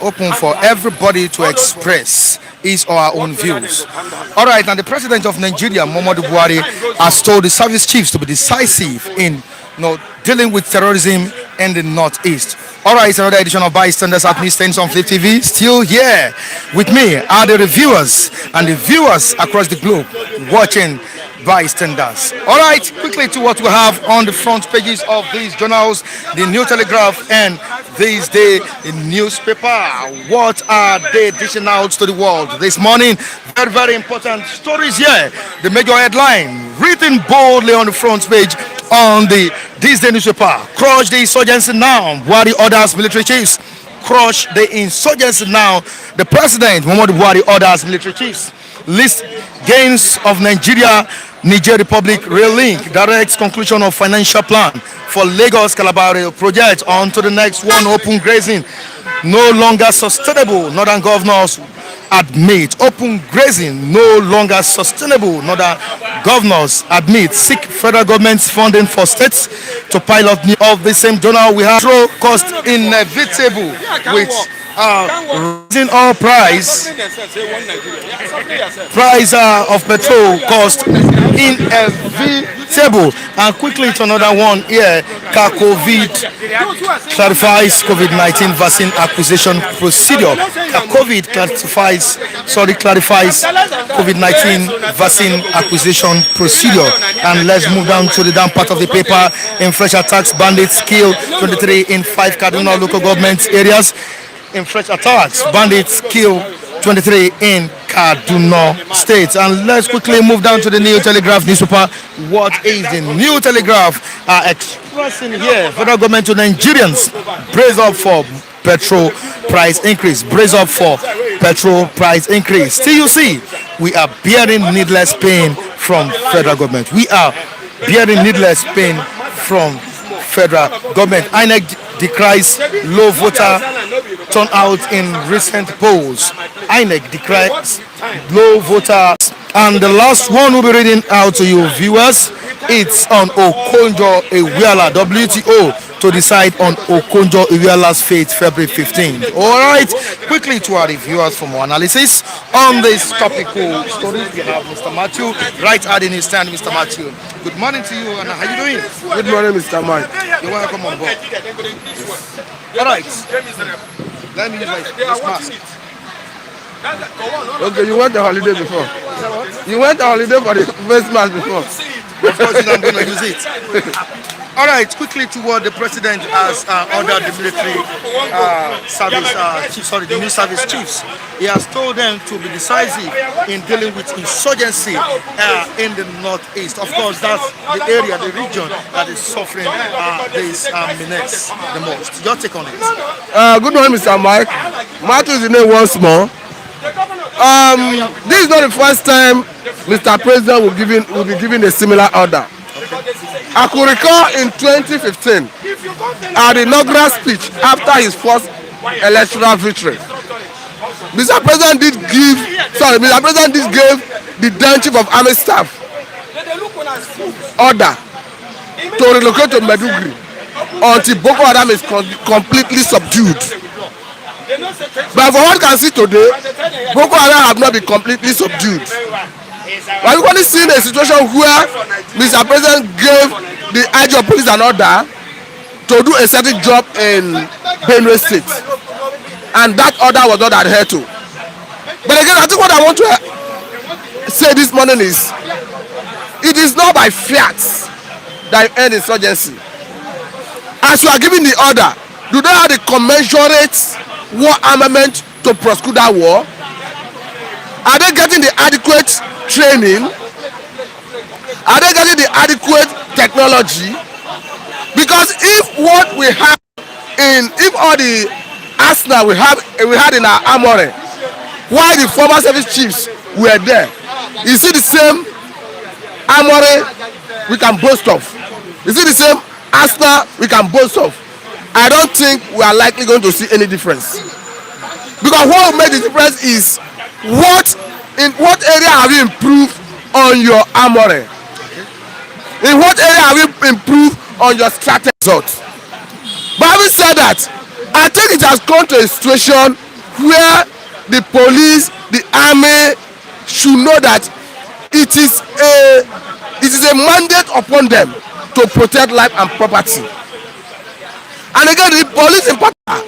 open for everybody to express his or her own views. All right, and the president of Nigeria, Muhammadu Buhari, has told the service chiefs to be decisive in dealing with terrorism in the northeast. All right, it's another edition of Bystanders at Mr. on Flip TV. Still here with me are the reviewers and the viewers across the globe watching Bystanders. All right, quickly to what we have on the front pages of these journals, the New Telegraph and this day the newspaper. What are they dishing out to the world this morning? Very, very important stories here. The major headline written boldly on the front page on the this day newspaper: crush the insurgency now. Buhari orders military chiefs. Crush the insurgency now. The president, Muhammadu Buhari, orders military chiefs. List gains of Niger Republic rail link. Directs conclusion of financial plan for Lagos Calabar rail project. On to the next one. Open grazing no longer sustainable. Northern governors admit open grazing no longer sustainable. Northern governors admit seek federal government's funding for states to pilot new. Of the same journal, we have cost inevitable with rising oil price of petrol cost inevitable. And quickly to another one here: COVID clarifies COVID-19 vaccine acquisition procedure. COVID clarifies COVID-19 vaccine acquisition procedure. And let's move down to the down part of the paper. In fresh attacks, bandits kill 23 in 5 Kaduna local government areas. In fresh attacks, bandits kill 23 in Kaduna State. And let's quickly move down to the New Telegraph newspaper. What is the New Telegraph expressing here? Federal government to Nigerians: brace up for petrol price increase. Brace up for petrol price increase. TUC, we are bearing needless pain from federal government. We are bearing needless pain from federal government. INEC decries low voter turnout in recent polls. INEC decries low voters. And the last one we'll be reading out to you viewers, it's on Okonjo Iweala. WTO to decide on Okonjo Iweala's fate February 15th. All right, quickly to our reviewers for more analysis on this topical story. We have Mr. Matthew right at in his stand. Mr. Matthew, good morning to you, and how are you doing? Good morning, Mr. Mike. You're welcome on board. All right, let me use this mask. Okay, you went on holiday before. You went on holiday for the face mask before. Of course, I'm going to use it. All right, quickly to what the president has ordered the military the new service chiefs. He has told them to be decisive in dealing with insurgency in the northeast. Of course, that's the area, the region that is suffering this menace the most. Your take on it? Good morning, Mr. Mike. Matthew is in there once more. This is not the first time Mr. President will be giving a similar order. I could recall in 2015 at the inaugural speech after his first electoral victory, Mr. President did gave the then chief of army staff order to relocate to Maiduguri until Boko Haram is completely subdued. But for what can see today, Boko Haram have not been completely subdued. But we've only seen a situation where Mr. President gave the IG of police an order to do a certain job in Benue State, and that order was not adhered to. But again, I think what I want to say this morning is, it is not by fiat that you end insurgency. As you are giving the order, do they have the commensurate war armament to prosecute that war? Are they getting the adequate training? Are they getting the adequate technology? Because if what we have if all the arsenal we had in our armory, while the former service chiefs were there, you see the same armory we can boast of. You see the same arsenal we can boast of. I don't think we are likely going to see any difference. Because what will make the difference is in what area have you improved on your armory? In what area have you improved on your strategy? But having said that, I think it has come to a situation where the police, the army should know that it is a mandate upon them to protect life and property. And again, the police in particular,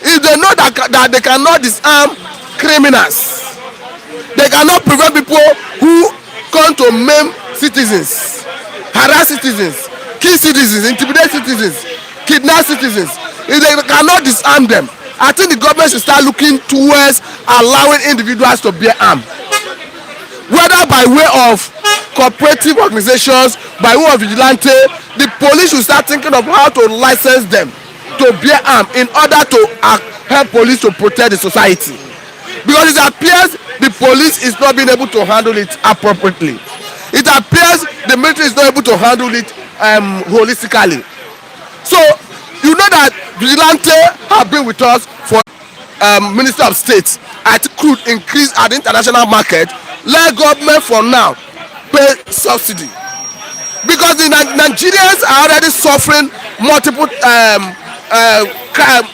if they know that they cannot disarm criminals, they cannot prevent people who come to maim citizens, harass citizens, kill citizens, intimidate citizens, kidnap citizens. If they cannot disarm them, I think the government should start looking towards allowing individuals to bear arms, whether by way of cooperative organizations, by way of vigilante. The police should start thinking of how to license them to bear arms in order to help police to protect the society, because it appears the police is not being able to handle it appropriately. It appears the military is not able to handle it holistically. So you know that vigilante have been with us for Minister of State. I think could increase at the international market. Let government for now pay subsidy, because the Nigerians are already suffering multiple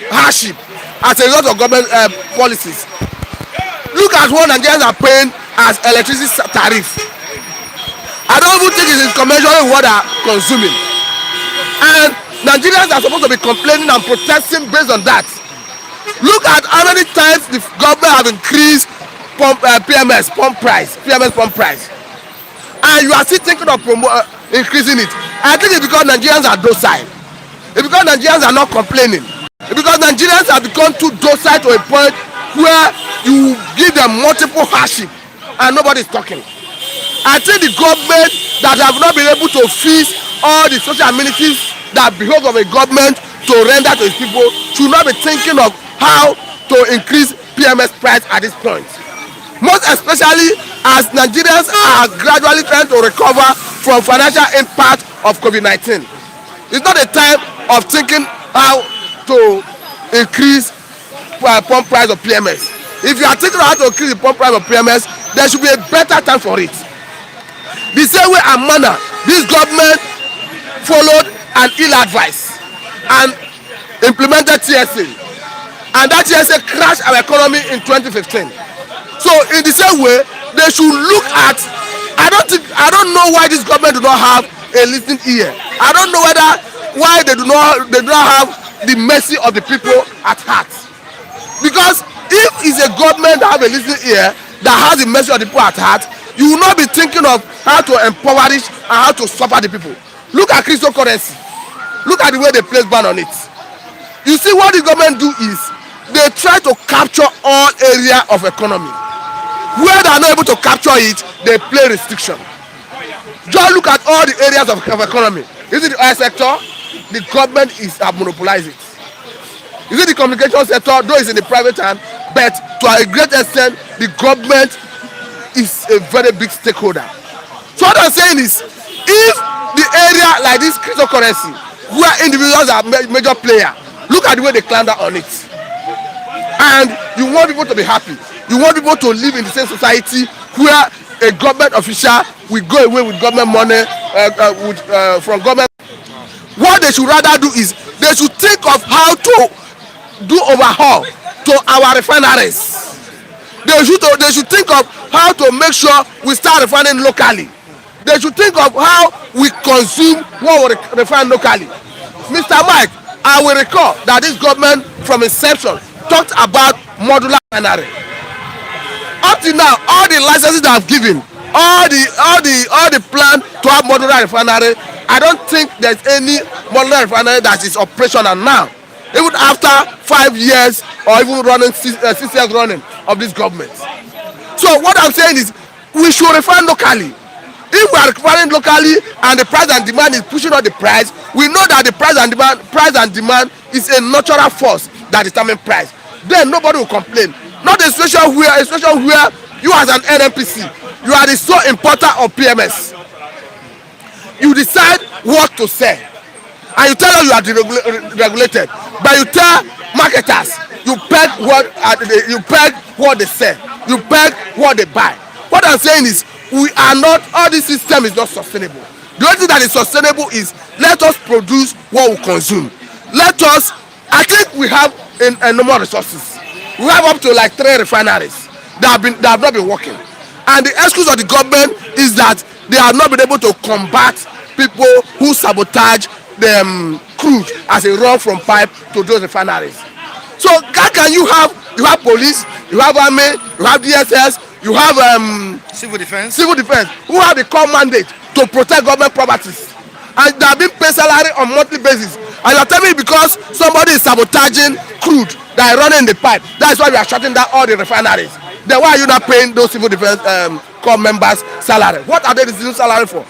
hardship as a result of government policies. Look at what Nigerians are paying as electricity tariff. I don't even think it is commensurate with what they are consuming. And Nigerians are supposed to be complaining and protesting based on that. Look at how many times the government have increased PMS pump price, and you are still thinking of increasing it. I think it's because Nigerians are docile. It's because Nigerians are not complaining. It's because Nigerians have become too docile to a point where you give them multiple hardship and nobody is talking. I think the government that have not been able to fix all the social amenities that behove of a government to render to its people should not be thinking of how to increase PMS price at this point. Most especially as Nigerians are gradually trying to recover from financial impact of COVID-19. It's not a time of thinking how to increase pump price of PMS. If you are thinking how to increase the pump price of PMS, there should be a better time for it. The same way and manner this government followed an ill advice and implemented TSA, and that TSA crashed our economy in 2015. So in the same way, they should look at. I don't know why this government do not have a listening ear. I don't know why they do not have the mercy of the people at heart. Because if it's a government that have a listening ear, that has the mercy of the people at heart, you will not be thinking of how to impoverish and how to suffer the people. Look at cryptocurrency. Look at the way they place ban on it. You see what the government do is they try to capture all area of economy. Where they are not able to capture it, they play restriction. Just look at all the areas of economy. Is it the oil sector? The government is monopolize it. Is it the communication sector? Though it's in the private hand, but to a great extent, the government is a very big stakeholder. So what I'm saying is, if the area like this cryptocurrency, where individuals are major player, look at the way they clamber on it. And you want people to be happy. You want people to live in the same society where a government official will go away with government money from government. What they should rather do is they should think of how to do overhaul to our refineries. They should think of how to make sure we start refining locally. They should think of how we consume what we refine locally. Mr. Mike, I will recall that this government from inception talked about modular refinery. Up to now, all the licenses they have given, all the plan to have modular refinery, I don't think there's any modular refinery that is operational now, even after 5 years or even running 6 years running of this government. So what I'm saying is we should refine locally. If we are refining locally and the price and demand is pushing up the price, we know that the price and demand is a natural force that determines price. Then nobody will complain. Not a situation where you as an NNPC, you are the sole importer of PMS. You decide what to sell, and you tell them you are deregulated. But you tell marketers, you peg what they sell, you peg what they buy. What I'm saying is, we are not. All this system is not sustainable. The only thing that is sustainable is let us produce what we consume. I think we have no more resources. We have up to like 3 refineries that have not been working, and the excuse of the government is that they have not been able to combat people who sabotage the crude as a run from pipe to those refineries. So how can you have police, you have army, you have DSS, you have Civil defense who have the core mandate to protect government properties, and they are being paid salary on monthly basis, and you are telling me because somebody is sabotaging crude that is running the pipe, that is why we are shutting down all the refineries. Then why are you not paying those civil defense core members salary? What are they receiving salary for?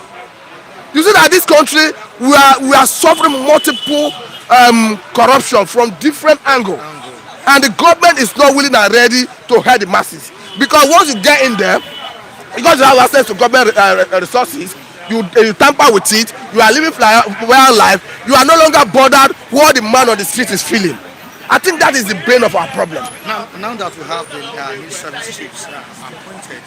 You see that this country we are suffering multiple corruption from different angles, and the government is not willing and ready to help the masses, because once you get in there, because you have access to government resources, you tamper with it, you are living well life, you are no longer bothered what the man on the street is feeling. I think that is the bane of our problem. Now that we have the new service chiefs appointed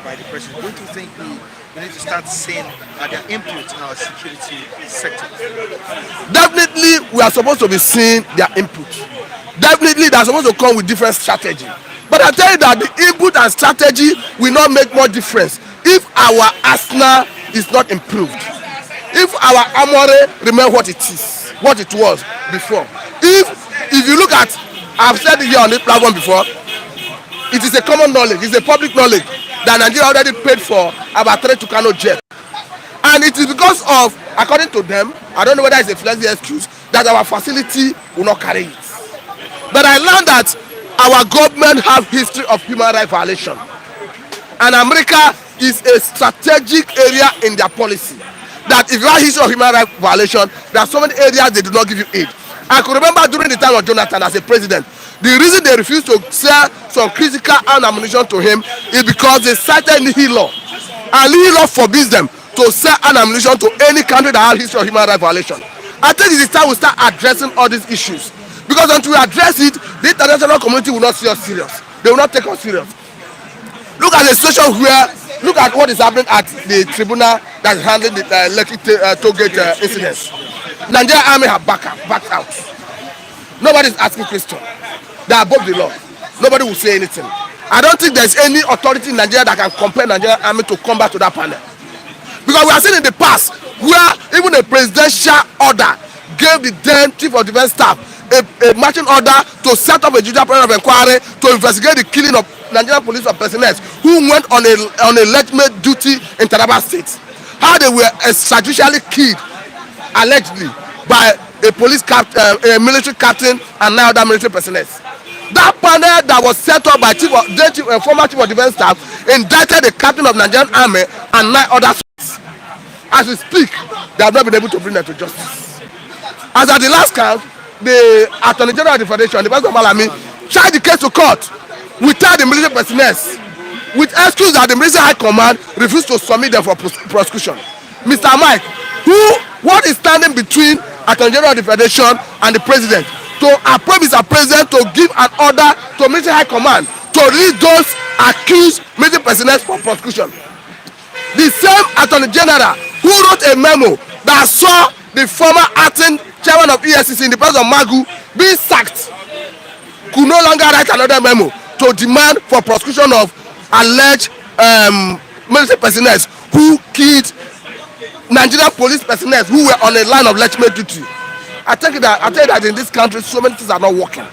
by the president, don't you think we need to start seeing their input in our security sector? Definitely, we are supposed to be seeing their input. Definitely, they are supposed to come with different strategy. But I tell you that the input and strategy will not make more difference if our arsenal is not improved. If our armory remain what it was before. If you look at, I've said it here on this platform before, it is a common knowledge, it's a public knowledge that Nigeria already paid for about 3 Tucano jets. And it is because of, according to them, I don't know whether it's a flimsy excuse, that our facility will not carry it. But I learned that our government have history of human rights violation. And America is a strategic area in their policy. That if you have history of human rights violation, there are so many areas they do not give you aid. I could remember during the time of Jonathan as a president, the reason they refused to sell some critical armed ammunition to him is because they cited Nihi law. And Nihi law forbids them to sell armed ammunition to any country that has history of human rights violation. I think it is time we start addressing all these issues. Because until we address it, the international community will not see us serious. They will not take us serious. Look at the situation look at what is happening at the tribunal that is handling the Lekki toll gate incidents. Nigerian army have backed out. Nobody is asking questions. They are above the law. Nobody will say anything. I don't think there is any authority in Nigeria that can compel Nigerian army to come back to that panel. Because we have seen in the past where even a presidential order gave the then chief of defense staff a marching order to set up a judicial panel of inquiry to investigate the killing of Nigerian police personnel who went on a legitimate duty in Taraba State. How they were extrajudicially killed, allegedly, by a a military captain and 9 other military personnel. That panel that was set up by former chief of defense staff indicted the captain of Nigerian army and 9 others. As we speak, they have not been able to bring them to justice. As at the last count, the Attorney General of the Federation, the President of Malami, charged the case to court without the military personnel, with excuse that the military high command refused to submit them for prosecution. Mr. Mike, what is standing between Attorney General of the Federation and the President to approve Mr. President to give an order to military high command to release those accused military personnel for prosecution? The same Attorney General who wrote a memo that saw the former acting chairman of EFCC in the presence of Magu being sacked could no longer write another memo to demand for prosecution of alleged military personnel who killed Nigerian police personnel who were on a line of legitimate duty. I tell you that in this country so many things are not working,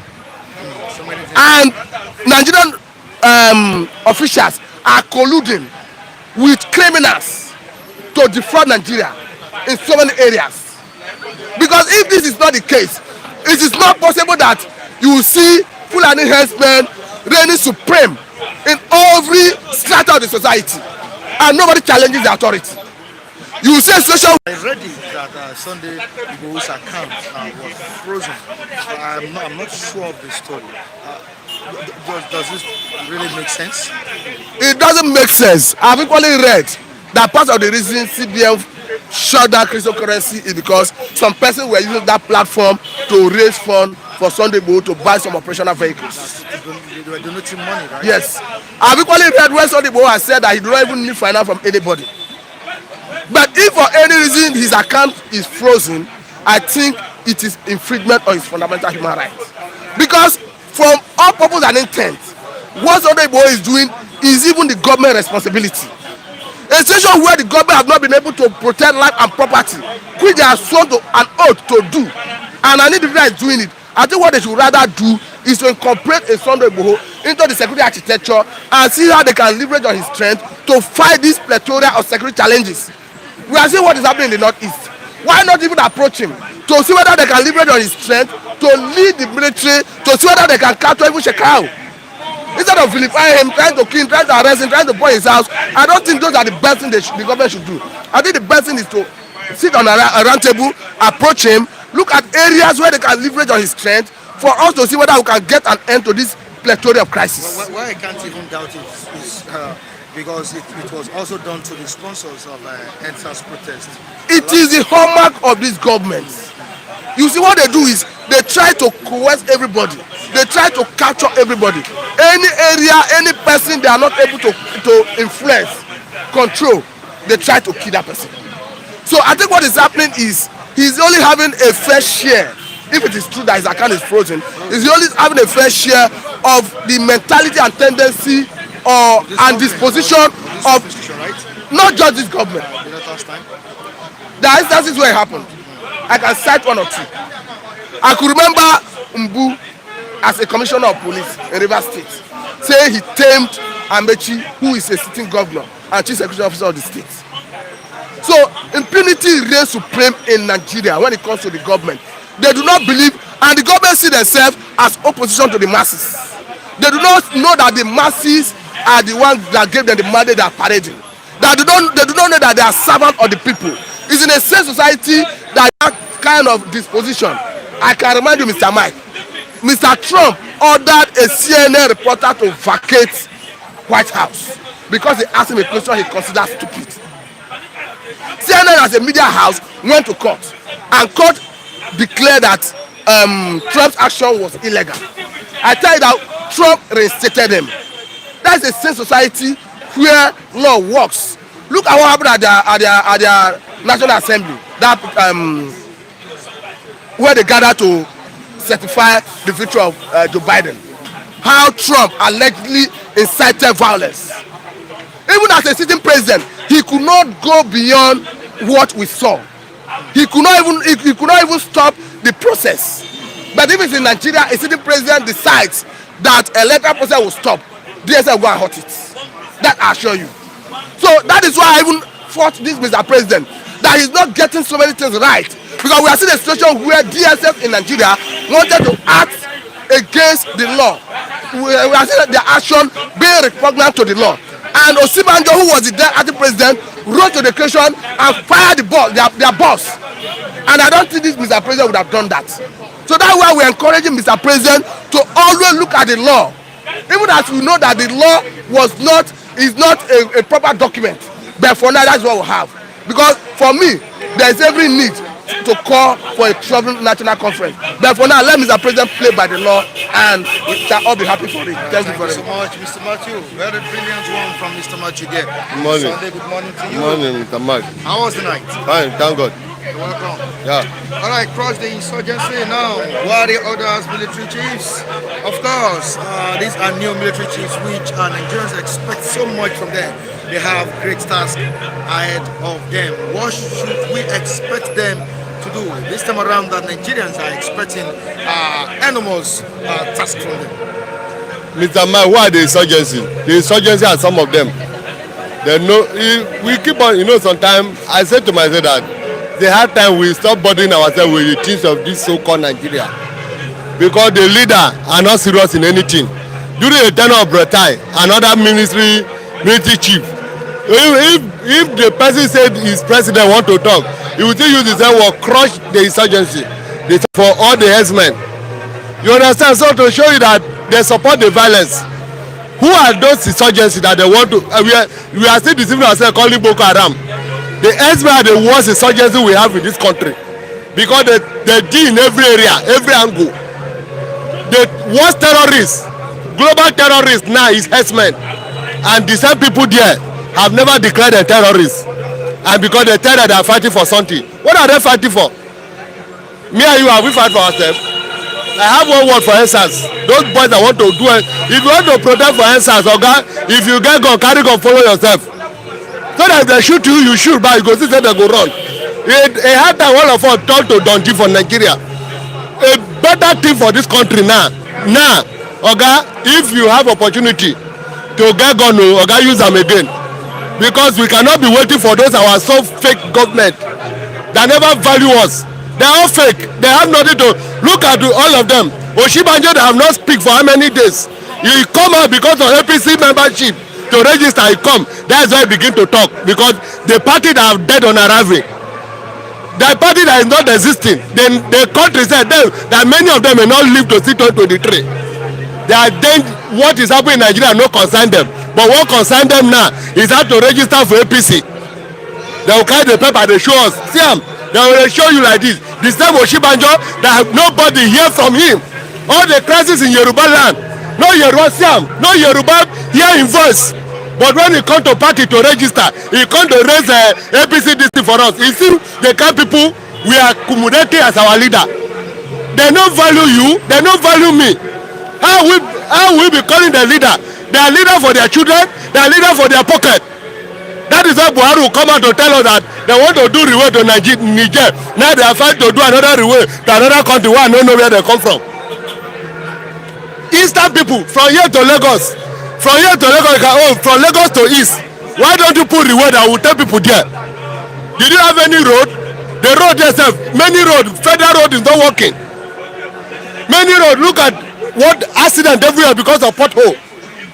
and Nigerian officials are colluding with criminals to defraud Nigeria in so many areas. Because if this is not the case, it is not possible that you will see Fulani herdsmen reigning supreme in every strata of the society and nobody challenges the authority. You will see a situation. I read it that Sunday Igboho's account was frozen. I'm not sure of the story. Does this really make sense? It doesn't make sense. I've equally read that part of the reason CBN shut down cryptocurrency is because some persons were using that platform to raise funds for Sunday Igboho to buy some operational vehicles. They were donating money, right? Yes. I've equally read when Sunday Igboho has said that he do not even need finance from anybody. But if for any reason his account is frozen, I think it is infringement of his fundamental human rights. Because from all purpose and intent, what Sunday Igboho is doing is even the government responsibility. A situation where the government has not been able to protect life and property, which they are sworn to an oath to do, and an individual is doing it. I think what they should rather do is to incorporate a Sunday Igboho into the security architecture and see how they can leverage on his strength to fight this plethora of security challenges. We are seeing what is happening in the northeast. Why not even approach him to see whether they can leverage on his strength to lead the military, to see whether they can capture even Shekau? Instead of vilifying him, trying to kill him, trying to arrest him, trying to burn his house, I don't think those are the best thing the government should do. I think the best thing is to sit on a round table, approach him, look at areas where they can leverage on his strength for us to see whether we can get an end to this plethora of crisis. Why I can't even doubt it is because it was also done to the sponsors of NSAS protest. It is the hallmark of this government. You see, what they do is they try to coerce everybody. They try to capture everybody. Any area, any person they are not able to influence, control, they try to kill that person. So I think what is happening is he's only having a fair share. If it is true that his account is frozen, he's only having a fair share of the mentality and tendency and disposition of not just this government. There are instances where it happened. I can cite one or two. I could remember Mbu as a commissioner of police in Rivers State say he tamed Amechi, who is a sitting governor and chief security officer of the state. So impunity reigns supreme in Nigeria when it comes to the government. They do not believe, and the government see themselves as opposition to the masses. They do not know that the masses are the ones that gave them the mandate they are parading. They do not know that they are servants of the people. It's in a safe society that kind of disposition. I can remind you, Mr. Mike, Mr. Trump ordered a CNN reporter to vacate White House because they asked him a question he considered stupid. CNN as a media house went to court, and court declared that Trump's action was illegal. I tell you that Trump reinstated them. That's a safe society where law works. Look at what happened at their National Assembly, that where they gathered to certify the victory of Joe Biden. How Trump allegedly incited violence. Even as a sitting president, he could not go beyond what we saw. He could not even stop the process. But if it's in Nigeria, a sitting president decides that a electoral process will stop, DSL will go and hurt it. That I assure you. So that is why I even fought this Mr. President, that he's not getting so many things right. Because we are seeing a situation where DSS in Nigeria wanted to act against the law. We are seeing their action being repugnant to the law. And Osibanjo, who was the then acting president, wrote to the occasion and fired their boss. And I don't think this Mr. President would have done that. So that's why we're encouraging Mr. President to always look at the law. Even as we know that the law is not a proper document. But for now, that's what we have. Because for me, there is every need to call for a sovereign national conference. But for now, let Mr. President play by the law, and we shall all be happy for it. Thank you very much, Mr. Matthew. Very brilliant one from Mr. Matthew there. Good morning. Sunday, good morning to you. Good morning, Mr. Mark. How was the night? Fine, thank God. You're welcome. Yeah. All right, cross the insurgency now. What are the others military chiefs? Of course, these are new military chiefs which Nigerians expect so much from them. They have great tasks ahead of them. What should we expect them to do? This time around, that Nigerians are expecting enormous tasks from them. Mr. Mark, why the insurgency? The insurgency are some of them. They know, we keep on, sometimes I say to myself that the hard time we stop bothering ourselves with the things of this so-called Nigeria, because the leader are not serious in anything. During the tenure of Bretai, another military chief, if the person said his president want to talk, he will still use his hand or crush the insurgency for all the herdsmen. You understand? So to show you that they support the violence. Who are those insurgencies that they want to? We are still deceiving ourselves calling Boko Haram. The herdsmen are the worst insurgency we have in this country, because they deal in every area, every angle. The worst terrorists, global terrorists now is herdsmen, and the same people there have never declared them terrorists, and because they tell that they are fighting for something. What are they fighting for? Me and you, have we fight for ourselves? I have one word for answers. Those boys that want to do it, if you want to protest for answers, oga, if you get gun, carry gun, follow yourself. So that if they shoot you, you shoot back. You go see say they go run. A hard time all of us turn to Dundee for Nigeria. A better thing for this country now. Now, oga, if you have opportunity to get gun, oga, use them again. Because we cannot be waiting for those our so fake government that never value us. They are all fake. They have nothing to look at. All of them. Oshibanjo, they have not speak for how many days. He come out because of APC membership to register. He come. That's why he begin to talk, because the party that have dead on arriving, the party that is not existing, then the country said that many of them may not live to see 2023. They are then what is happening in Nigeria no concern them. But what concern them now is how to register for APC. They will carry the paper, they show us. See them. They will show you like this. The same Oshibanjo that nobody hear from him. All the crisis in Yoruba land. No Yoruba Siam, no Yoruba hear him voice. But when he come to party to register, he come to raise APC district for us. You see the kind of people we are accommodating as our leader. They don't value you, they don't value me. How we be calling the leader? They are leader for their children, they are leader for their pocket. That is why Buhari will come out to tell us that they want to do relay to Niger. Now they are fighting to do another relay to another country where I don't know where they come from. Eastern people from here to Lagos, from Lagos to East. Why don't you put relay that will tell people there? Did you have any road? The road itself, many road, federal road is not working. Many road, look at what accident everywhere because of pothole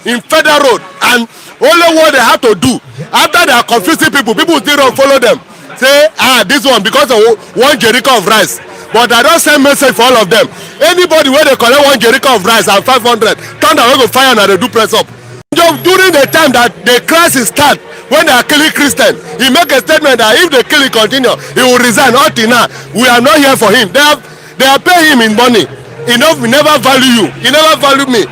in federal road, and only what they have to do after they are confusing people still don't follow them, say this one because of one jericho of rice. But I don't send message for all of them. Anybody where they collect one jericho of rice and 500 turn that way go fire and they do press up. During the time that the crisis start, when they are killing Christians, he make a statement that if the killing continue, he will resign. Until now, we are not here for him. They are paying him in money. Enough, we never value you. He never value me.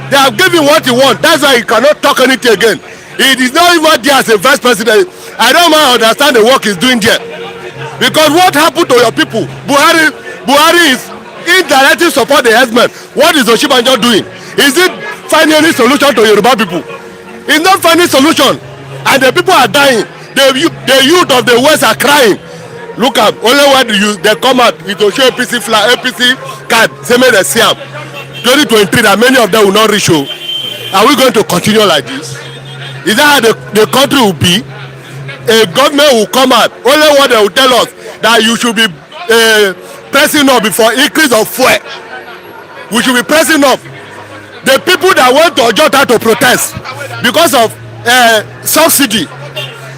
They have given what he want. That's why he cannot talk anything again. It is not even there as a vice president. I don't mind understand the work he's doing there. Because what happened to your people? Buhari is indirectly support the herdsmen. What is Oshibanjo doing? Is it finding any solution to Yoruba people? He's not finding solution. And the people are dying. The youth of the West are crying. Look up, only when they come out with to show APC flag, APC card, say make they see them. 2023 that many of them will not reach. Are we going to continue like this? Is that how the country will be? A government will come out, only what they will tell us that you should be pressing up before increase of fuel. We should be pressing up. The people that went to Ojota to protest because of subsidy,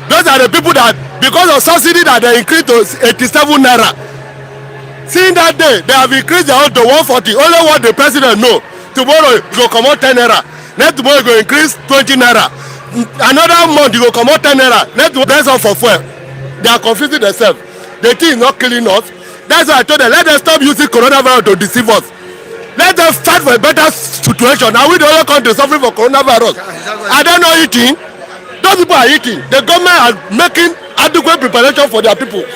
those are the people that because of subsidy that they increased to 87 naira. Since that day, they have increased their own to 140. Only what the president know. Tomorrow, you go come out 10 naira. Next tomorrow, you go increase 20 naira. Another month, you go come out 10 naira. Next tomorrow, that's all for fuel. They are confusing themselves. The thing is not killing us. That's why I told them, let them stop using coronavirus to deceive us. Let them fight for a better situation. Are we the only country suffering for coronavirus? I don't know eating. Those people are eating. The government are making adequate preparation for their people.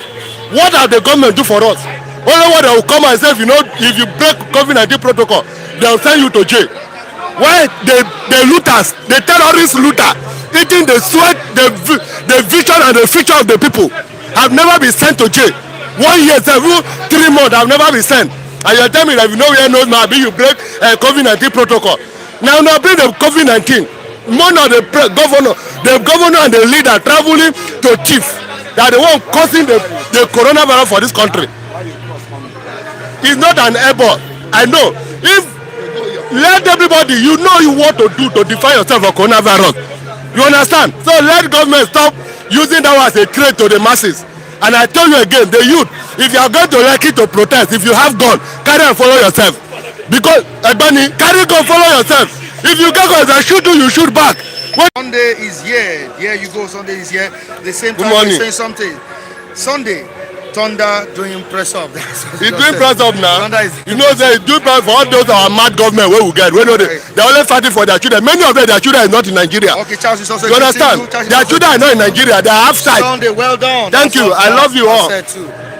What have the government do for us? Only what they will come and say, if you break COVID-19 protocol, they will send you to jail. Why the looters, the terrorist looter, eating the sweat, the vision and the future of the people, have never been sent to jail. 1 year, 3 months, have never been sent. And you tell me that you know where knows maybe you break COVID-19 protocol. Now bring the COVID-19. One of the governor and the leader traveling to chief that the one causing the coronavirus for this country. It's not an airborne. I know. If let everybody, you know you want to do to define yourself for coronavirus. You understand? So let government stop using that as a threat to the masses. And I tell you again, the youth, if you are going to like it to protest, if you have gun, carry and follow yourself. Because Ebani, carry gun, follow yourself. If you get gun, they shoot you, you shoot back. Sunday is here. Here you go. Sunday is here. The same time you're saying something. Sunday. Thunder doing press up. He's doing press up now. You know they do press for all those our mad government where we get. We know they're only fighting for their children. Many of them, their children is not in Nigeria. Okay, Charles is also. You understand? Their children are not in Nigeria. They are outside. Sunday, well done. Thank you. I love you all.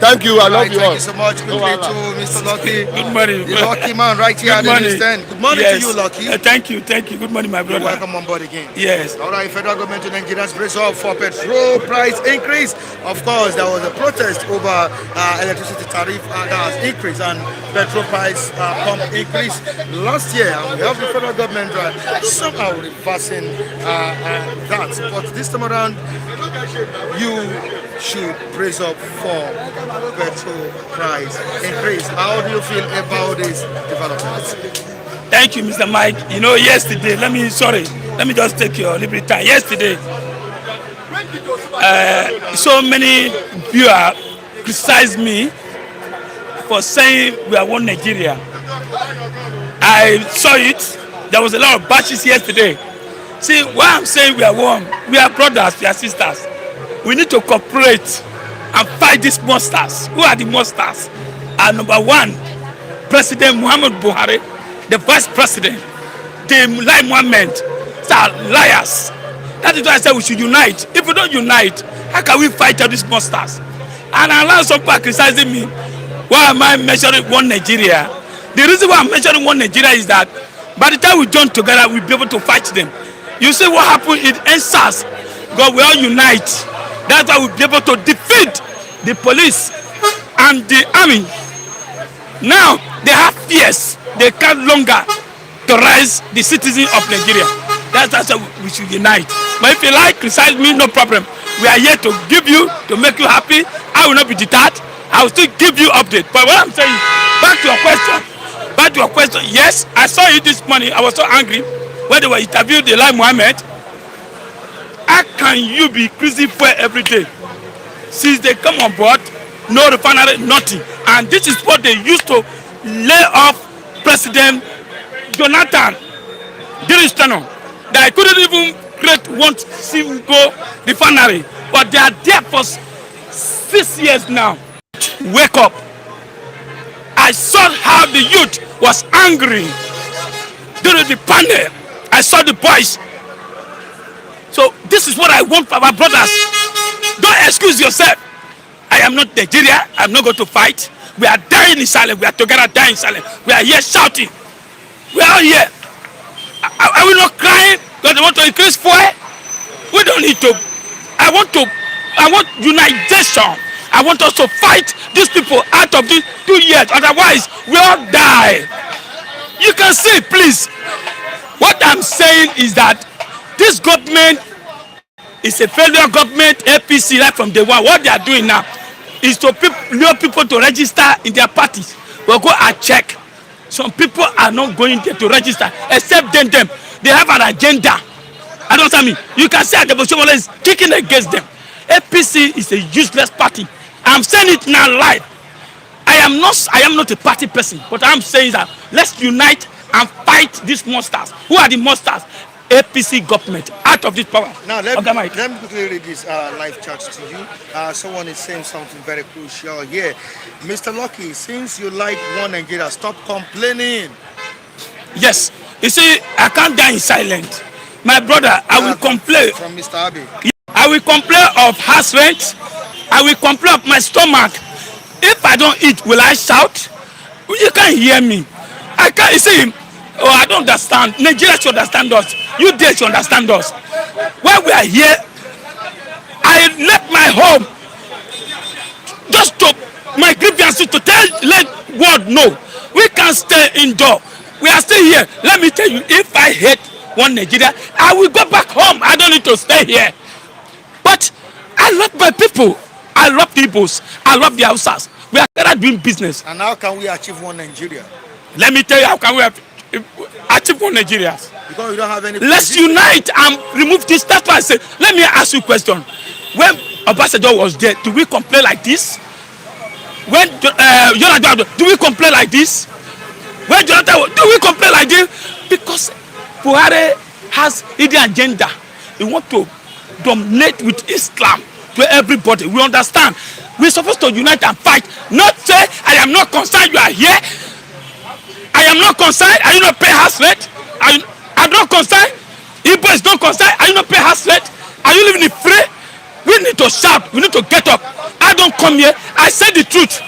Thank you. I love Right, you thank all. you so much. Good day to Mr. Lucky. Good morning. The lucky man right here at the stand. Good morning to you, Lucky. Thank you. Good morning, my brother. Welcome on board again. Yes. All right, federal government in Nigeria brace up for petrol price increase. Of course, there was a protest over electricity tariff that has increased and petrol price pump increase last year. And we have the federal government somehow reversing that. But this time around, you should brace up for petrol price increase. How do you feel about this development? Thank you, Mr. Mike. You know, yesterday, let me just take your liberty time. Yesterday, so many viewers criticized me for saying we are one Nigeria. I saw it. There was a lot of bashes yesterday. See, why I'm saying we are one, we are brothers, we are sisters. We need to cooperate and fight these monsters. Who are the monsters? Number one, President Muhammad Buhari, the vice president, the Lai Mohammed, are liars. That is why I said we should unite. If we don't unite, how can we fight all these monsters? And I allow some people criticizing me. Why am I mentioning one Nigeria? The reason why I'm mentioning one Nigeria is that by the time we join together, we'll be able to fight them. You see what happened in NSAS? God, we all unite. That's why we'll be able to defeat the police and the army. Now they have fears. They can't longer terrorize the citizens of Nigeria. That's why we should unite. But if you like, criticize me, no problem. We are here to give you, to make you happy. I will not be deterred. I will still give you update. But what I'm saying, back to your question. Yes, I saw it this morning. I was so angry when they were interviewing the Lai Mohammed. How can you be crucified every day? Since they come on board, no refinery, nothing. And this is what they used to lay off President Jonathan Diristano. They couldn't even create one single refinery. But they are there for 6 years now. Wake up. I saw how the youth was angry during the panel. I saw the boys. So this is what I want for our brothers. Don't excuse yourself. I am not Nigeria. I'm not going to fight. We are dying in silence. We are together dying in silence. We are here shouting. We are all here. Are we not crying because they want to increase fuel? We don't need to. I want unitization. I want us to fight these people out of these 2 years. Otherwise, we all die. You can see, please. What I'm saying is that this government is a failure government, APC, right from day one. What they are doing now is to lure people to register in their parties. We'll go and check. Some people are not going there to register, except them. They have an agenda. I don't understand me. You can see that the is kicking against them. APC is a useless party. I'm saying it now live. I am not a party person, but I'm saying that let's unite and fight these monsters. Who are the monsters? APC government out of this power. Now let me quickly read this live chat to you. Someone is saying something very crucial here. Mr. Lucky, since you like one Nigeria, stop complaining. Yes, you see, I can't die in silence. My brother, I will complain. From Mr. Abbey. I will complain of house rent. I will complain of my stomach. If I don't eat, will I shout? You can't hear me. I can't. You see, I don't understand. Nigeria should understand us. You there should understand us. When we are here, I left my home just to my grievances to let world know we can't stay indoor. We are still here. Let me tell you, if I hate one Nigeria, I will go back home. I don't need to stay here. But I love my people. I love the Igbos. I love the Hausas. We are together doing business. And how can we achieve one Nigeria? Let me tell you how can we achieve one Nigeria. Because we don't have any. Let's unite and remove this. That's why I said, let me ask you a question. When Ambassador was there, do we complain like this? When Jonathan, do we complain like this? When Jonathan, do we complain like this? Because Buhari has hidden agenda. He wants to dominate with Islam to everybody. We understand. We're supposed to unite and fight. Not say, I am not concerned you are here. I am not concerned. Are you not pay house rent? I'm not concerned. Igbo is not concerned. Are you not pay house rent? Are you living in free? We need to shout. We need to get up. I don't come here, I said the truth.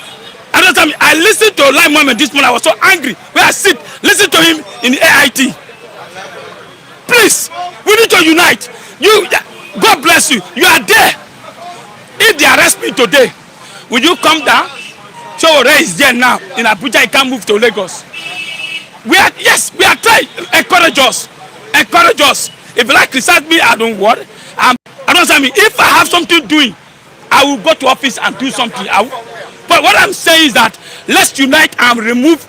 Another time, I listened to Lai Mohammed this morning. I was so angry. Where I sit, listen to him in the AIT. Please, we need to unite. You, God bless you. You are there. If they arrest me today, will you come down? So Ray is there now in Abuja. He can't move to Lagos. We are trying. Encourage us. Encourage us. If you like criticize me, I don't worry. If I have something doing, I will go to office and do something. But what I'm saying is that let's unite and remove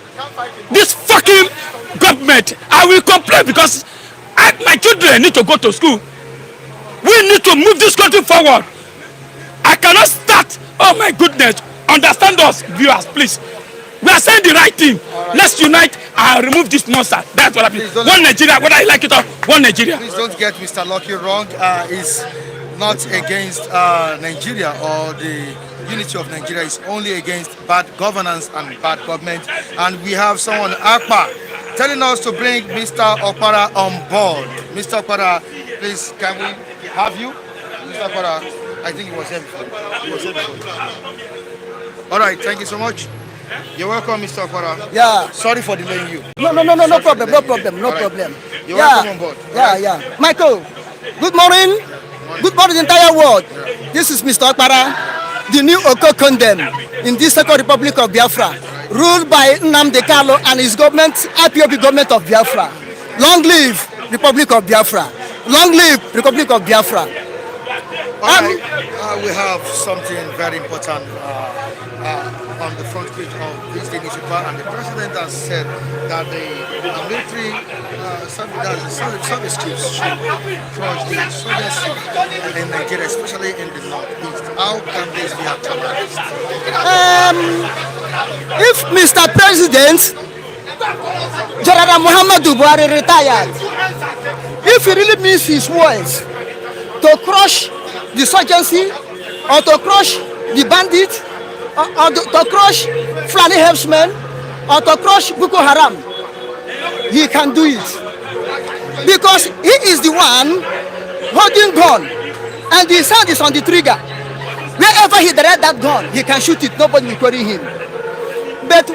this fucking government. I will complain because my children need to go to school. We need to move this country forward. I cannot start. Oh my goodness. Understand us, viewers, please. We are saying the right thing. Let's unite and remove this monster. That's what I mean. One Nigeria, whether you like it or one Nigeria. Please don't get Mr. Lucky wrong. He's not against Nigeria or the unity of Nigeria. It's only against bad governance and bad government. And we have someone, Akpa, telling us to bring Mr. Okpara on board. Mr. Okpara, please, can we have you? Mr. Okpara, I think he was here before. All right, thank you so much. You're welcome, Mr. Okpara. Yeah. Sorry for delaying you. No problem. No problem. You're welcome on board. Yeah. Michael, good morning. Good morning, the entire world. This is Mr. Okpara, the new Oko Condem in this Second Republic of Biafra, ruled by Nnamdi Kanu and his government, IPOB government of Biafra. Long live Republic of Biafra. Long live Republic of Biafra. We have something very important on the front page of this day newspaper, and the president has said that the military service chiefs should crush the insurgency in Nigeria, especially in the northeast. How can this be actualized? If Mr. President General Muhammadu Buhari retired, if he really means his words to crush the insurgency or to crush the bandit or to crush Fulani herdsmen or to crush Boko Haram, he can do it because he is the one holding gun and his hand is on the trigger. Wherever he direct that gun, he can shoot it. Nobody will query him. But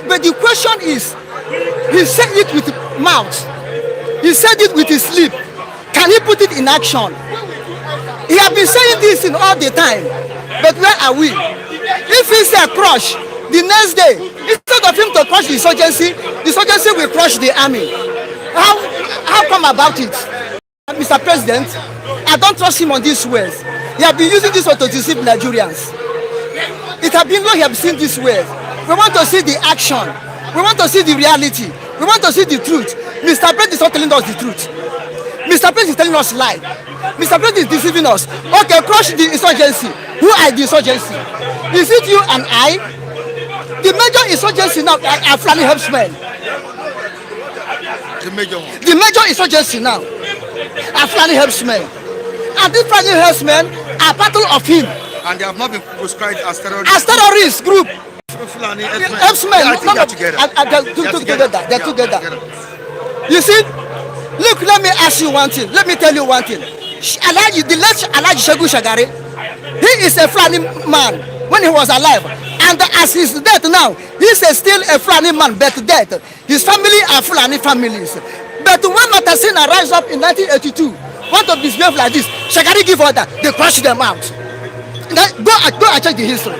but the question is, he said it with mouth, he said it with his lip. Can he put it in action? He has been saying this in all the time, but where are we? If he say crush, the next day, instead of him to crush the insurgency will crush the army. How come about it? Mr. President, I don't trust him on these words. He has been using this to deceive Nigerians. It has been long he has seen this way. We want to see the action. We want to see the reality. We want to see the truth. Mr. President is not telling us the truth. Mr. President is telling us lie. Mr. President is deceiving us. Okay, crush the insurgency. Who are the insurgency? Is it you and I? The major insurgency now are Fulani herdsmen. The major insurgency now are Fulani herdsmen. And these Fulani herdsmen are part of him. And they have not been proscribed as terrorists. As terrorist group. Fulani herdsmen. I think they're together. They're together. You see? Look, let me ask you one thing. Let me tell you one thing. The late Alhaji Segun Shagari, he is a Fulani man when he was alive. And as he's dead now, he's still a Fulani man, but dead. His family are Fulani families. But when Matasina rise up in 1982, want to misbehave like this, Shagari give order, they crush them out. Go and check the history.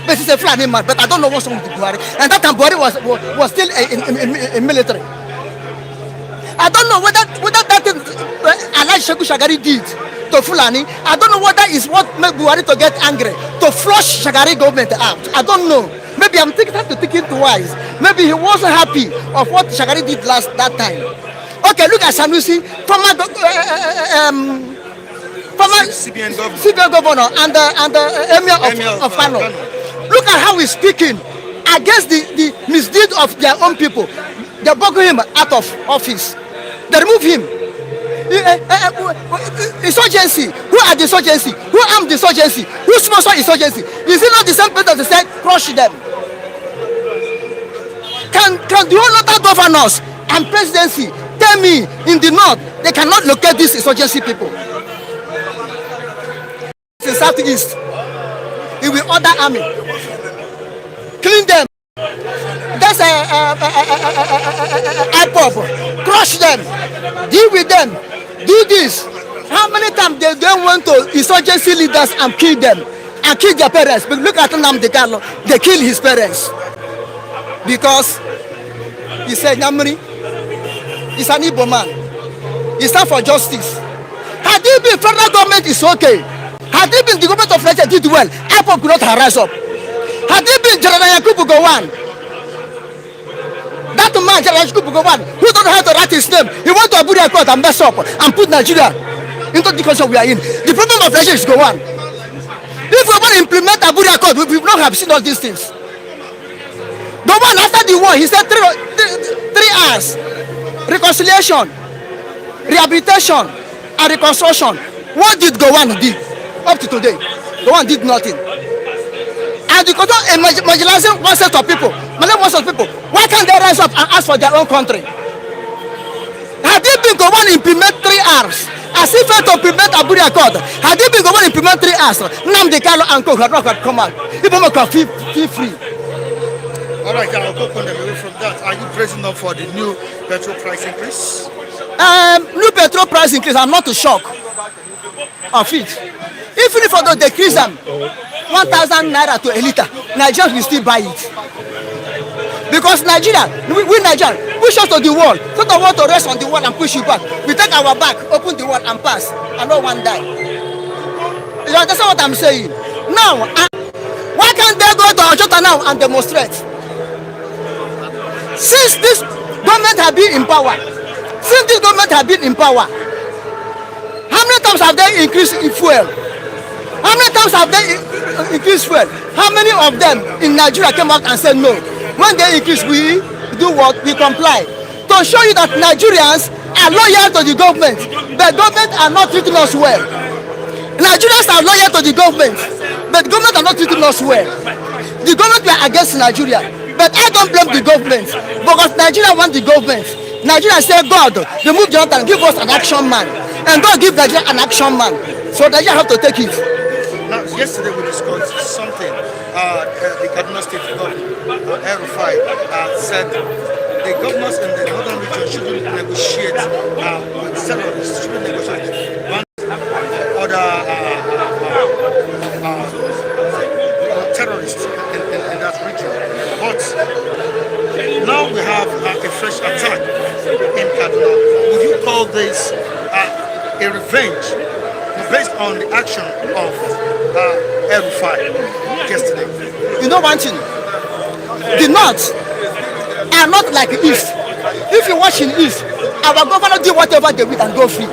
But he's a Fulani man, but I don't know what's wrong with Buhari. And that time Buhari was still in military. I don't know whether that thing Alhaji Segun Shagari did to Fulani. I don't know whether it's what made Buhari to get angry, to flush Shagari government out. I don't know. Maybe I'm thinking twice. Maybe he wasn't happy of what Shagari did that time. Okay, look at Sanusi, former CBN governor and the emir of Kano. Look at how he's speaking against the misdeed of their own people. They buckle him out of office. They remove him. Insurgency. Who are the insurgency? Who armed the insurgency? Who sponsor insurgency? Is it not the same person that said crush them? Can the whole other governors and presidency tell me in the north they cannot locate these insurgency people? In southeast, he will order army, clean them. That's IPOP, crush them, deal with them, do this. How many times they don't want to insurgency leaders and kill them and kill their parents? But look at Nnamdi Kanu, they kill his parents because he said Nyamri is an Igbo man. He stand for justice. Had it been federal government, is okay. Had it been the government of Nigeria did well, IPOP could not rise up. Had it been General Yakubu Gowon, that man General Yakubu Gowon, who don't know how to write his name, he went to Abuja court and mess up and put Nigeria into the condition we are in. The problem of Nigeria is Gowon. If we want to implement Abuja court, we will not have seen all these things. Gowon, after the war, he said three hours: reconciliation, rehabilitation, and reconstruction. What did Gowon do up to today? Gowon did nothing. And because of marginalizing one set of people, why can't they rise up and ask for their own country? Had it been Gowon implement 3 hours, as if to implement Abuja Accord, had it been Gowon implement 3 hours, Nnamdi Kanu and Co had not come out. People can feel free. All right, I'll go away from that. Are you praising them for the new petrol price increase? New petrol price increase, I'm not too shocked of it. Even if I don't decrease them 1,000 naira to a liter, Nigerians will still buy it. Because Nigeria, we Nigerians, push us to the wall. So don't want to rest on the wall and push you back. We take our back, open the wall and pass, and no one die. You understand what I'm saying? Now, why can't they go to Ojota now and demonstrate? Since this government have been in power, how many times have they increased in fuel? How many times have they increased fuel? How many of them in Nigeria came out and said no? When they increase, we do what? We comply. To show you that Nigerians are loyal to the government. The government are not treating us well. Nigerians are loyal to the government, but the government are not treating us well. The government were against Nigeria, but I don't blame the government because Nigeria want the government. Nigeria said, God, remove Jonathan, give us an action man. And God give Nigeria an action man. So Nigeria have to take it. Now, yesterday we discussed something. The Kaduna State governor, El-Rufai, said the governors in the northern region shouldn't negotiate with terrorists, shouldn't negotiate with other terrorists in that region. But now we have a fresh attack in Kaduna. Would you call this a revenge based on the action of El-Rufai yesterday? You know one thing, the North are not like the East. If you watch in East, our governor do whatever they will and go free.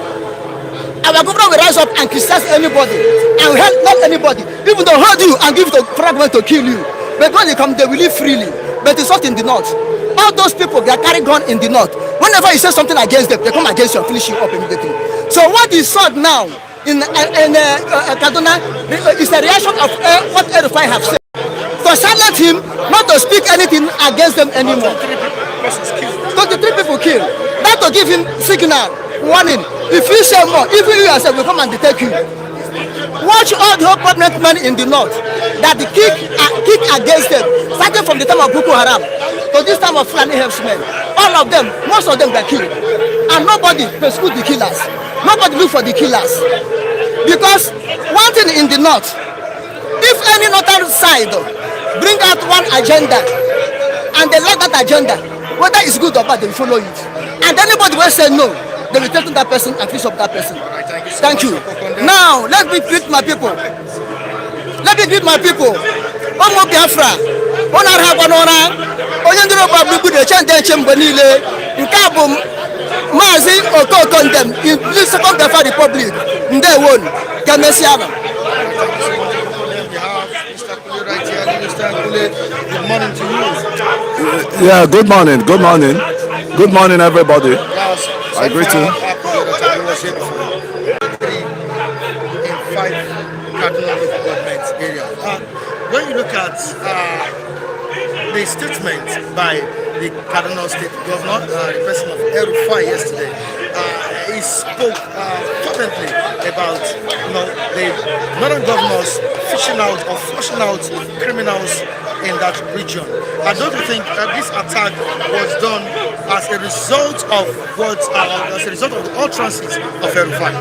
Our governor will rise up and criticize anybody and help not anybody, even though hold you and give the fragment to kill you. But when they come, they will live freely. But it's not in the North. All those people, they are carrying gun in the North. Whenever you say something against them, they come against you and finish you up immediately. So what is said now in Kaduna is a reaction of what El-Rufai have said. To silence him, not to speak anything against them anymore. 23 people killed. Not to give him signal, warning. If you say more, even you yourself will come and detect you. Watch all the whole prominent men in the North that the kick against them, starting from the time of Boko Haram to this time of Fulani herdsmen. All of them, most of them were killed. And nobody pursued the killers. Nobody looked for the killers. Because one thing in the North, if any northern side bring out one agenda and they like that agenda, whether it's good or bad, they will follow it. And anybody will say no, they will threaten that person and fix up that person. Thank you. Now, let me greet my people. Omo Biafra, Onara Banora, Oyandro Babu, the Change Mbanile, Nkabum, Mazi, Oko condemn in the Second Biafra Republic. They won. Kamesiana. Good morning to you. Yeah, good morning, good morning, everybody. I greet you. In 5 cardinal government areas. When you look at the statement by the Kaduna State Governor, the person of El-Rufai yesterday, he spoke fervently about the northern governors fishing out or flushing out criminals in that region. I don't think this attack was done as a result of as a result of the utterances of El-Rufai.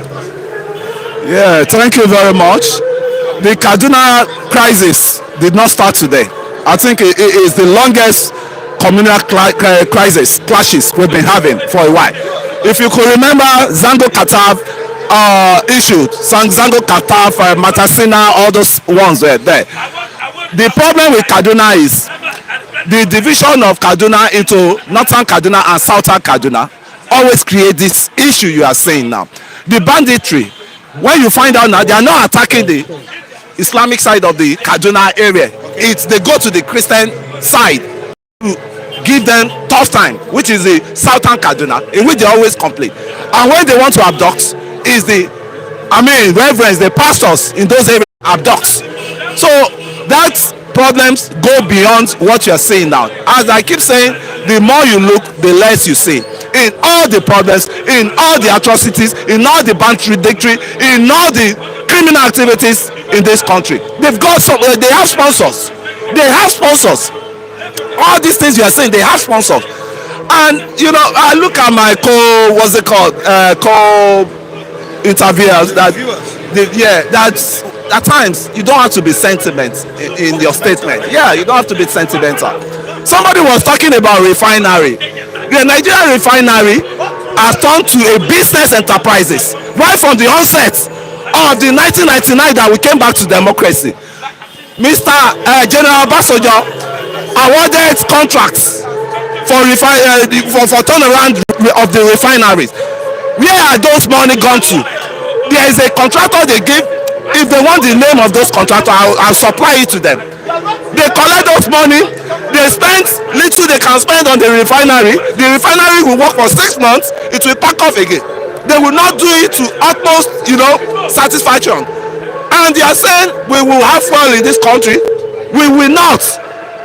Yeah, thank you very much. The Kaduna crisis did not start today. I think it is the longest communal crisis clashes we've been having for a while. If you could remember Zango Katav issue, Zango Katav, Matasina, all those ones were there. The problem with Kaduna is the division of Kaduna into northern Kaduna and southern Kaduna always create this issue you are saying now. The banditry, when you find out now, they are not attacking the Islamic side of the Kaduna area. They go to the Christian side to give them tough time, which is the southern Kaduna, in which they always complain. And when they want to abduct, is reverends, the pastors in those areas abduct. So that problems go beyond what you are saying now. As I keep saying, the more you look, the less you see. In all the problems, in all the atrocities, in all the banditry, in all the criminal activities in this country, they have sponsors. They have sponsors. All these things you are saying, they have sponsors. And I look at my interviewers that at times you don't have to be sentimental in your statement. Yeah, you don't have to be sentimental. Somebody was talking about refinery. The Nigerian refinery has turned to a business enterprises right from the onset of the 1999 that we came back to democracy. Mr. General Basojo awarded contracts for turnaround of the refineries. Where are those money gone to? There is a contractor they give. If they want the name of those contractors, I'll supply it to them. They collect those money. They spend little they can spend on the refinery. The refinery will work for 6 months. It will pack off again. They will not do it to utmost, satisfaction. And they are saying we will have fuel in this country. We will not.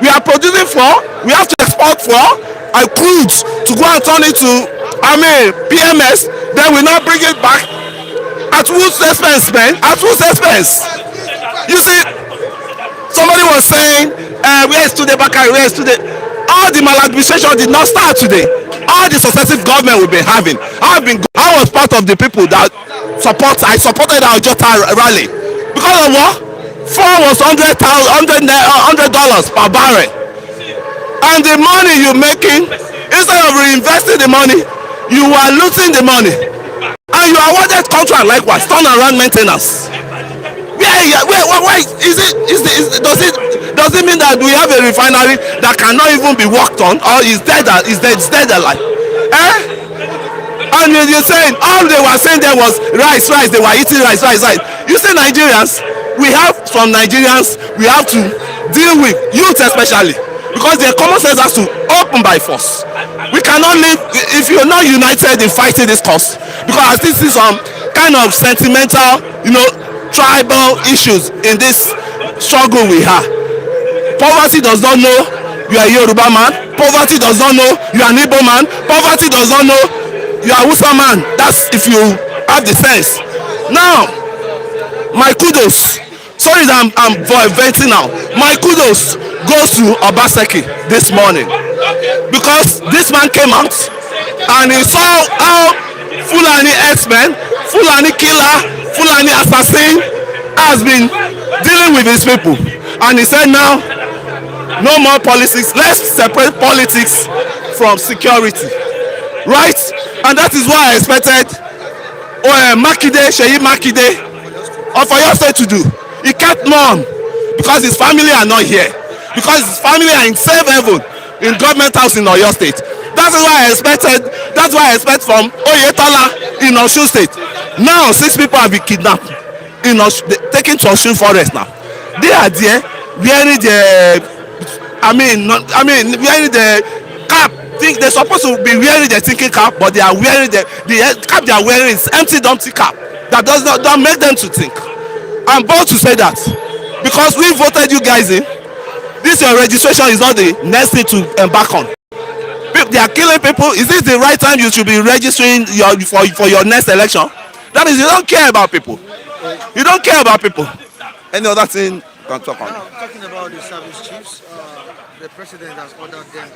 We are producing fuel. We have to export fuel and crude to go and turn it to PMS. Then we not bring it back. At whose expense, man? At whose expense? You see, somebody was saying, where is today Bakari? Where is today? All the maladministration did not start today. All the successive government we've been having. I was part of the people that I supported our Jota rally. Because of what? Fuel was $100 per barrel. And the money you're making, instead of reinvesting the money, you are losing the money. And you awarded contract likewise, turnaround maintenance. Why is it? Does it mean that we have a refinery that cannot even be worked on, or is dead alive? And you're saying all they were saying there was rice. They were eating rice. You say Nigerians, we have to deal with youth especially, because their common sense has to open by force. We cannot live if you're not united in fighting this cause, because I still see some kind of sentimental, tribal issues in this struggle we have. Poverty does not know you are a Yoruba man. Poverty does not know you are an Igbo man. Poverty does not know you are a Hausa man. That's if you have the sense. Now, my kudos. Sorry that I'm venting now. My kudos goes to Obaseki this morning, because this man came out and he saw how Fulani X-Men, Fulani killer, Fulani assassin has been dealing with his people, and he said now no more politics, let's separate politics from security, right? And that is why I expected Sheyi Makinde of Oyo State to do. He kept mum because his family are not here, because his family are in safe haven in government house in Oyo State. That's why I expect from Oyetola in Osun State. Now 6 people have been kidnapped taken to Osun Forest now. They are there wearing wearing the cap. They're supposed to be wearing the thinking cap, but they are wearing the cap they are wearing is empty dumpty cap that don't make them to think. I'm bound to say that because we voted you guys in. This your registration is not the next thing to embark on. they are killing people. Is this the right time you should be registering for your next election? That is, you don't care about people. You don't care about people. Any other thing you can talk on? Now, talking about the service chiefs, the president has ordered them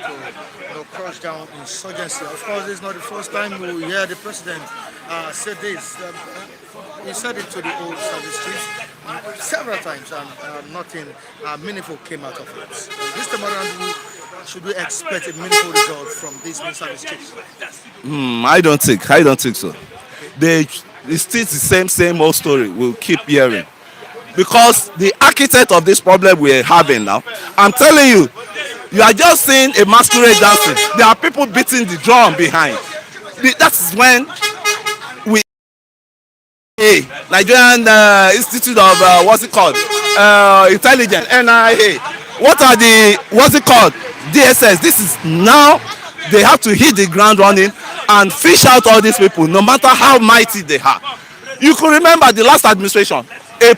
to crush down insurgency. Of course, it's not the first time we hear the president say this. He said it to the old service chiefs several times, and nothing meaningful came out of it. This time around, should we expect a meaningful result from these new service chiefs? I don't think so. It's still the same old story. We'll keep hearing. Because the architect of this problem we're having now, I'm telling you, you are just seeing a masquerade dancing. There are people beating the drum behind. That's when we Nigerian Institute of what's it called? Intelligence, NIA. What's it called? DSS. This is now they have to hit the ground running and fish out all these people, no matter how mighty they are. You can remember the last administration, a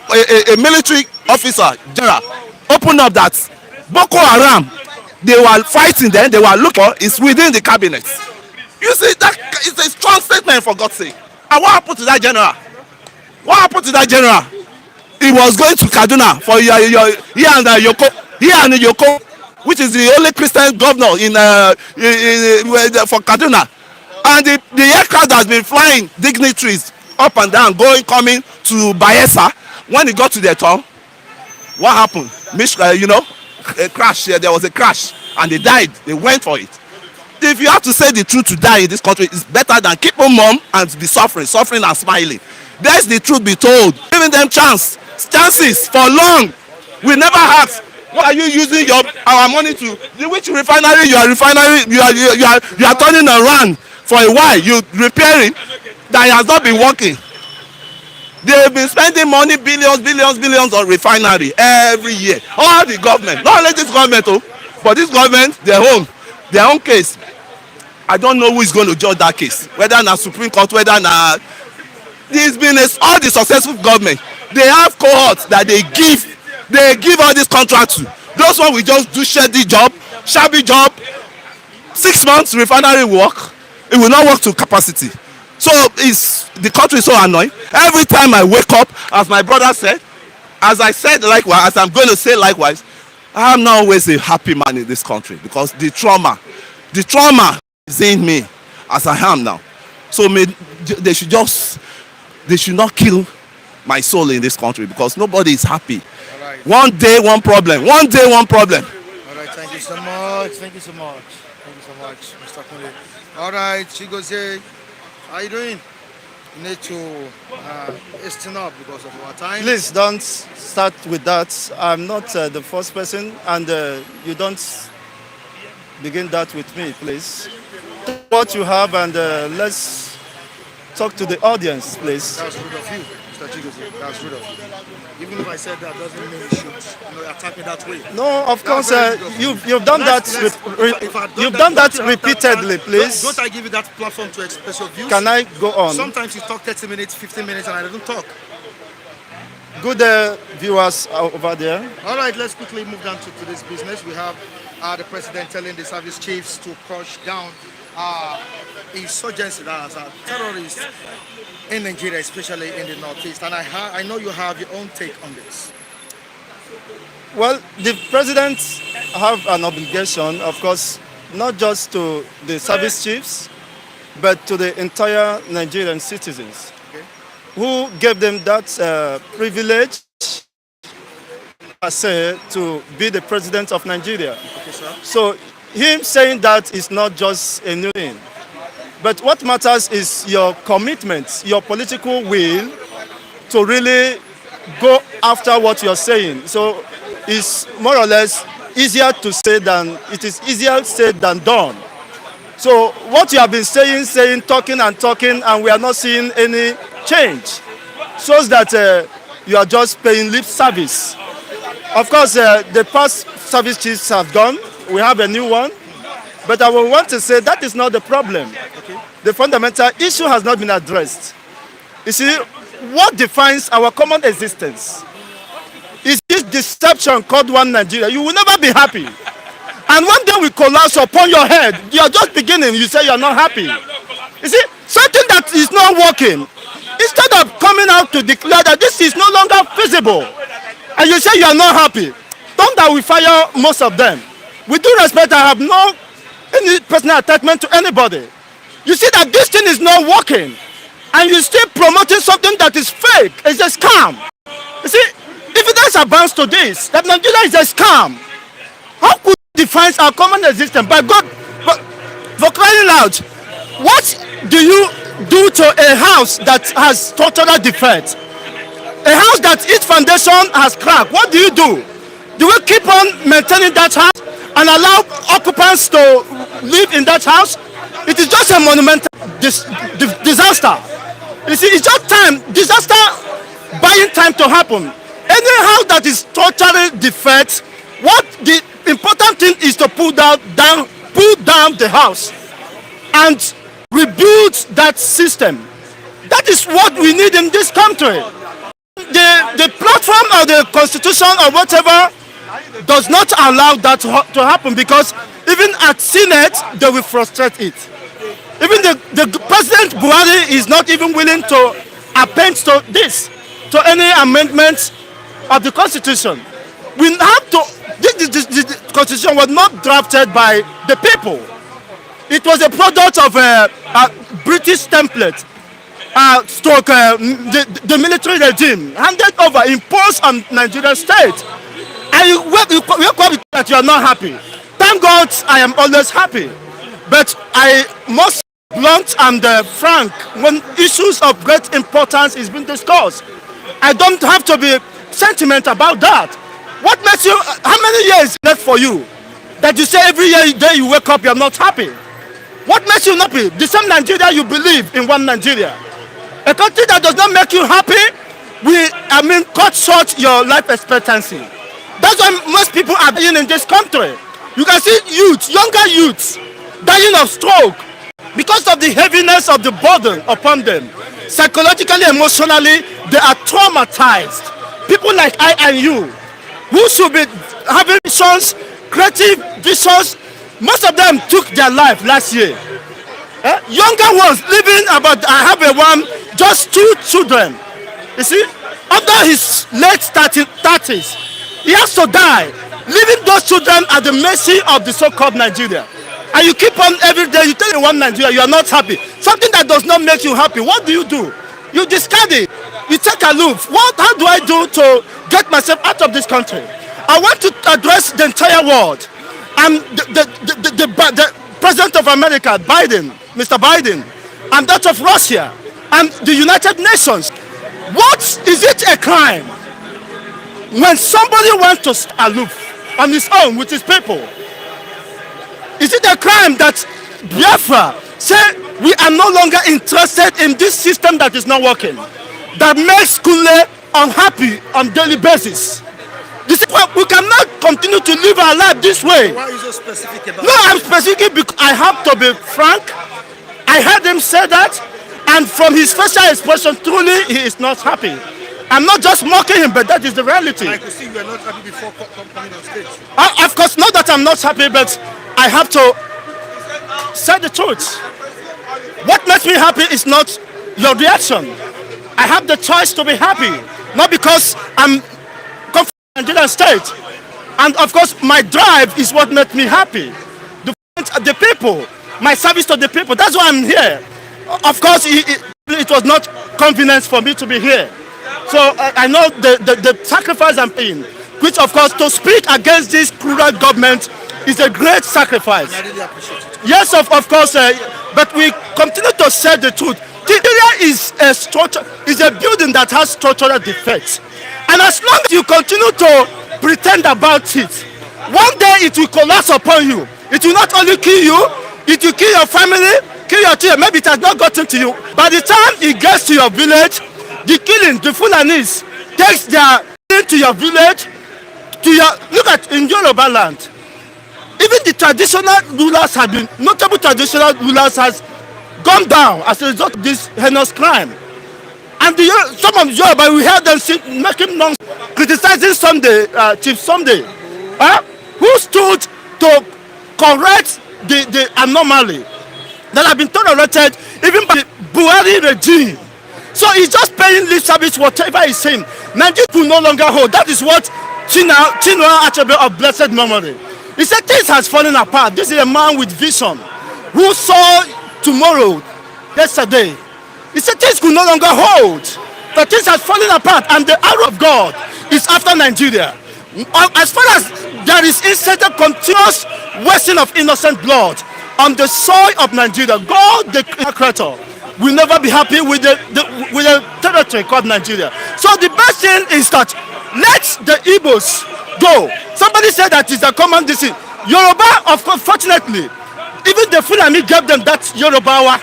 military officer, general, opened up that Boko Haram, they were fighting then, they were looking for, is within the cabinet. You see, that is a strong statement, for God's sake. And what happened to that general? What happened to that general? He was going to Kaduna for he and Yoko, which is the only Christian governor for Kaduna. And the aircraft has been flying dignitaries up and down, coming to Bayelsa. When he got to their town, what happened? A crash. There was a crash, and they died. They went for it. If you have to say the truth to die in this country, it's better than keep on mum and be suffering and smiling. There's the truth be told. Giving them chances for long. We never asked. What are you using our money to? Which refinery you are turning around for a while? You repairing that has not been working. They've been spending money, billions on refinery every year. All the government, not only this government, but this government, their own case. I don't know who is going to judge that case. Whether na Supreme Court, whether na. There's been all the successful government. They have cohorts that they give all this contract to. Those ones will just do shabby job. 6 months refinery work, it will not work to capacity. So the country is so annoying. Every time I wake up, as my brother said, as I said likewise, as I'm going to say likewise, I am not always a happy man in this country because the trauma is in me as I am now. So they should not kill my soul in this country because nobody is happy. Right. One day, one problem. All right, thank you so much. Mr. Kunle. All right, Chigozie, how are you doing? You need to hasten up because of our time. Please don't start with that. I'm not the first person, and you don't begin that with me, please. What you have, and let's talk to the audience, please. That's rude of you, Mr. Chigozie. That's rude of you. Even if I said that, doesn't mean you should attack me that way. No, of course, you've done that. You've done that repeatedly, please. Don't I give you that platform to express your views? Can I go on? Sometimes you talk 30 minutes, 15 minutes, and I don't talk. Good viewers over there. All right, let's quickly move down to today's business. We have the president telling the service chiefs to crush down insurgency, that are terrorists in Nigeria, especially in the northeast. And I know you have your own take on this. Well, the president have an obligation, of course, not just to the service chiefs, but to the entire Nigerian citizens, Okay. who gave them that privilege, I say, to be the president of Nigeria. Okay, sir. So him saying that is not just a new thing. But what matters is your commitment, your political will to really go after what you're saying. So it's more or less easier to say than, it is easier said than done. So what you have been saying, talking, and we are not seeing any change, shows that you are just paying lip service. Of course, the past service chiefs have gone. We have a new one. But I will want to say that is not the problem. Okay. The fundamental issue has not been addressed. You see, what defines our common existence is this deception called one Nigeria. You will never be happy. and one day will collapse upon your head. You are just beginning, you say you are not happy. You see, something that is not working, instead of coming out to declare that this is no longer feasible, and you say you are not happy, don't that we fire most of them. With due respect, I have no any personal attachment to anybody. You see that this thing is not working, and you still promoting something that is fake. It's a scam. You see, evidence abounds to this, that Nigeria is a scam. How could you define our common existence? By God, but for crying out, what do you do to a house that has structural defects? A house that its foundation has cracked, what do? Do we keep on maintaining that house and allow occupants to live in that house? It is just a monumental disaster. You see, it's just time, disaster buying time to happen. Any house that is structurally defect, what the important thing is to pull down the house and rebuild that system. That is what we need in this country. The platform or the constitution or whatever does not allow that to happen, because even at Senate they will frustrate it. Even the President Buhari is not even willing to append to this, to any amendments of the constitution. We have to. This constitution was not drafted by the people. It was a product of a British template, the military regime handed over, imposed on Nigerian state. And you call it that you are not happy. Thank God I am always happy. But I must be blunt and frank when issues of great importance is being discussed. I don't have to be sentimental about that. What makes you, how many years left for you that you say every day you wake up you are not happy? What makes you not happy? The same Nigeria you believe in, one Nigeria. A country that does not make you happy will, cut short your life expectancy. That's why most people are dying in this country. You can see youth, younger youths, dying of stroke because of the heaviness of the burden upon them. Psychologically, emotionally, they are traumatized. People like I and you, who should be having visions, creative visions, most of them took their life last year. Younger ones living about, I have just 2 children. You see, after his late 30s, he has to die, leaving those children at the mercy of the so-called Nigeria. And you keep on every day, you tell in one Nigeria you are not happy. Something that does not make you happy, what do? You discard it. You take aloof. How do I do to get myself out of this country? I want to address the entire world. I'm the President of America, Mr. Biden, and that of Russia, and the United Nations. What is it a crime when somebody wants to stand aloof on his own with his people? Is it a crime that Biafra say we are no longer interested in this system that is not working, that makes Kunle unhappy on daily basis? This is why we cannot continue to live our life this way. Why are you so specific about No, I'm specific because I have to be frank. I heard him say that, and from his facial expression, truly he is not happy. I'm not just mocking him, but that is the reality. I could see you were not happy before coming on stage. Of course, not that I'm not happy, but I have to say the truth. What makes me happy is not your reaction. I have the choice to be happy, not because I'm comfortable in the Nigerian state. And of course, my drive is what makes me happy. The people, my service to the people, that's why I'm here. Of course, it was not convenient for me to be here. So I know the sacrifice I'm paying, which of course to speak against this cruel government is a great sacrifice. I really appreciate it. Yes, of course, but we continue to say the truth. Nigeria is a structure, is a building that has structural defects. And as long as you continue to pretend about it, one day it will collapse upon you. It will not only kill you, it will kill your family, kill your children. Maybe it has not gotten to you. By the time it gets to your village, the killing, the Fulanis takes their to your village, to your, look at in Yoruba land. Even the traditional rulers have been, notable traditional rulers has gone down as a result of this heinous crime. And some of Yoruba, we heard them making nonsense, criticizing Chief Sunday, who stood to correct the anomaly that have been tolerated even by the Buhari regime. So he's just paying lip service whatever he's saying. Nigeria will no longer hold. That is what Chinua Achebe of blessed memory. He said things has fallen apart. This is a man with vision who saw tomorrow yesterday. He said things could no longer hold. That things has fallen apart and the arrow of God is after Nigeria. As far as there is incessant continuous wasting of innocent blood on the soil of Nigeria, God the creator will never be happy with the territory called Nigeria. So the best thing is that let the Igbos go. Somebody said that is a common disease. Yoruba, of course, fortunately, even the Fulani gave them that Yoruba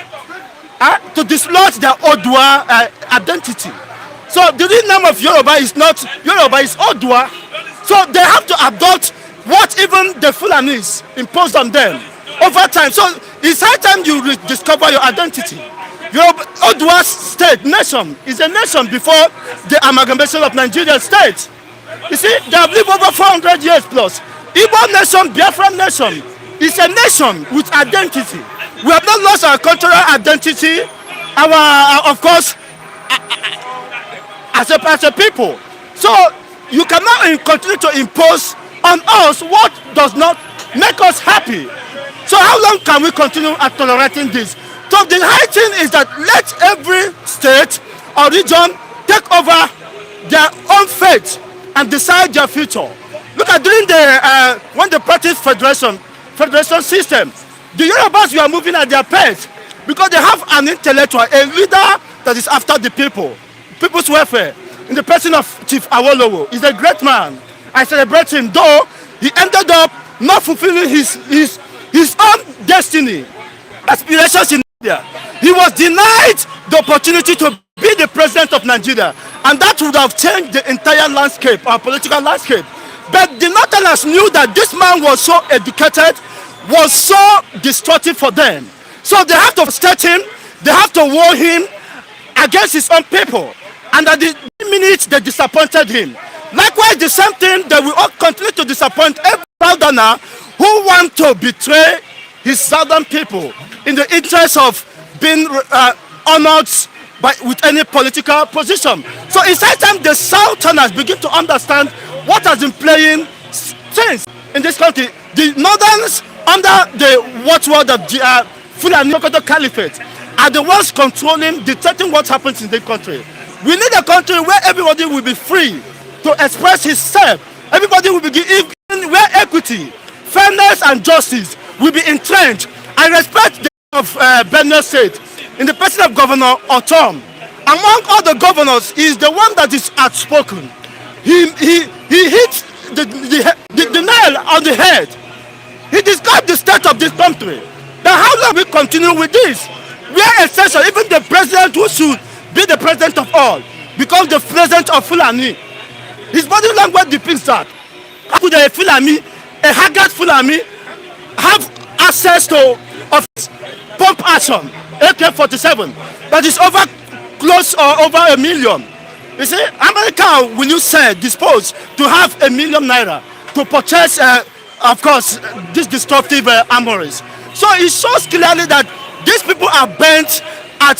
to dislodge their Odua identity. So the real name of Yoruba is not Yoruba, it's Odua. So they have to adopt what even the Fulanis imposed on them over time. So it's high time you discover your identity. Odua state, nation, is a nation before the amalgamation of Nigerian state. You see, they have lived over 400 years plus. Igbo nation, Biafran nation, is a nation with identity. We have not lost our cultural identity, of course, as a people. So you cannot continue to impose on us what does not make us happy. So how long can we continue tolerating this? So the high thing is that let every state or region take over their own fate and decide their future. Look at during the when they practice federation system, the Yorubas were moving at their pace because they have an intellectual, a leader that is after the people, people's welfare. In the person of Chief Awolowo, he's a great man. I celebrate him, though he ended up not fulfilling his own destiny, aspirations in Nigeria. He was denied the opportunity to be the president of Nigeria, and that would have changed the entire landscape, our political landscape. But the Northerners knew that this man was so educated, was so destructive for them. So they have to state him, they have to warn him against his own people. And at the minute they disappointed him. Likewise, the same thing, they will all continue to disappoint every Southerner who want to betray his Southern people in the interest of being honored with any political position. So it's high time the Southerners begin to understand what has been playing since in this country. The Northerns, under the watchword of the Fulani Caliphate, are the ones controlling, dictating what happens in the country. We need a country where everybody will be free to express himself. Everybody will be given where equity, fairness, and justice will be entrenched. I respect the of Benue State in the person of Governor Otom. Among all the governors, he is the one that is outspoken. He hit the nail on the head. He described the state of this country. Now, how long we continue with this? We are essential. Even the president who should be the president of all becomes the president of Fulani. His body language depicts that. How could a Fulani, a haggard Fulani, have access to pump action, AK-47, that is over $1 million? You see, America will you say dispose to have $1 million to purchase, of course, these destructive armories. So it shows clearly that these people are bent at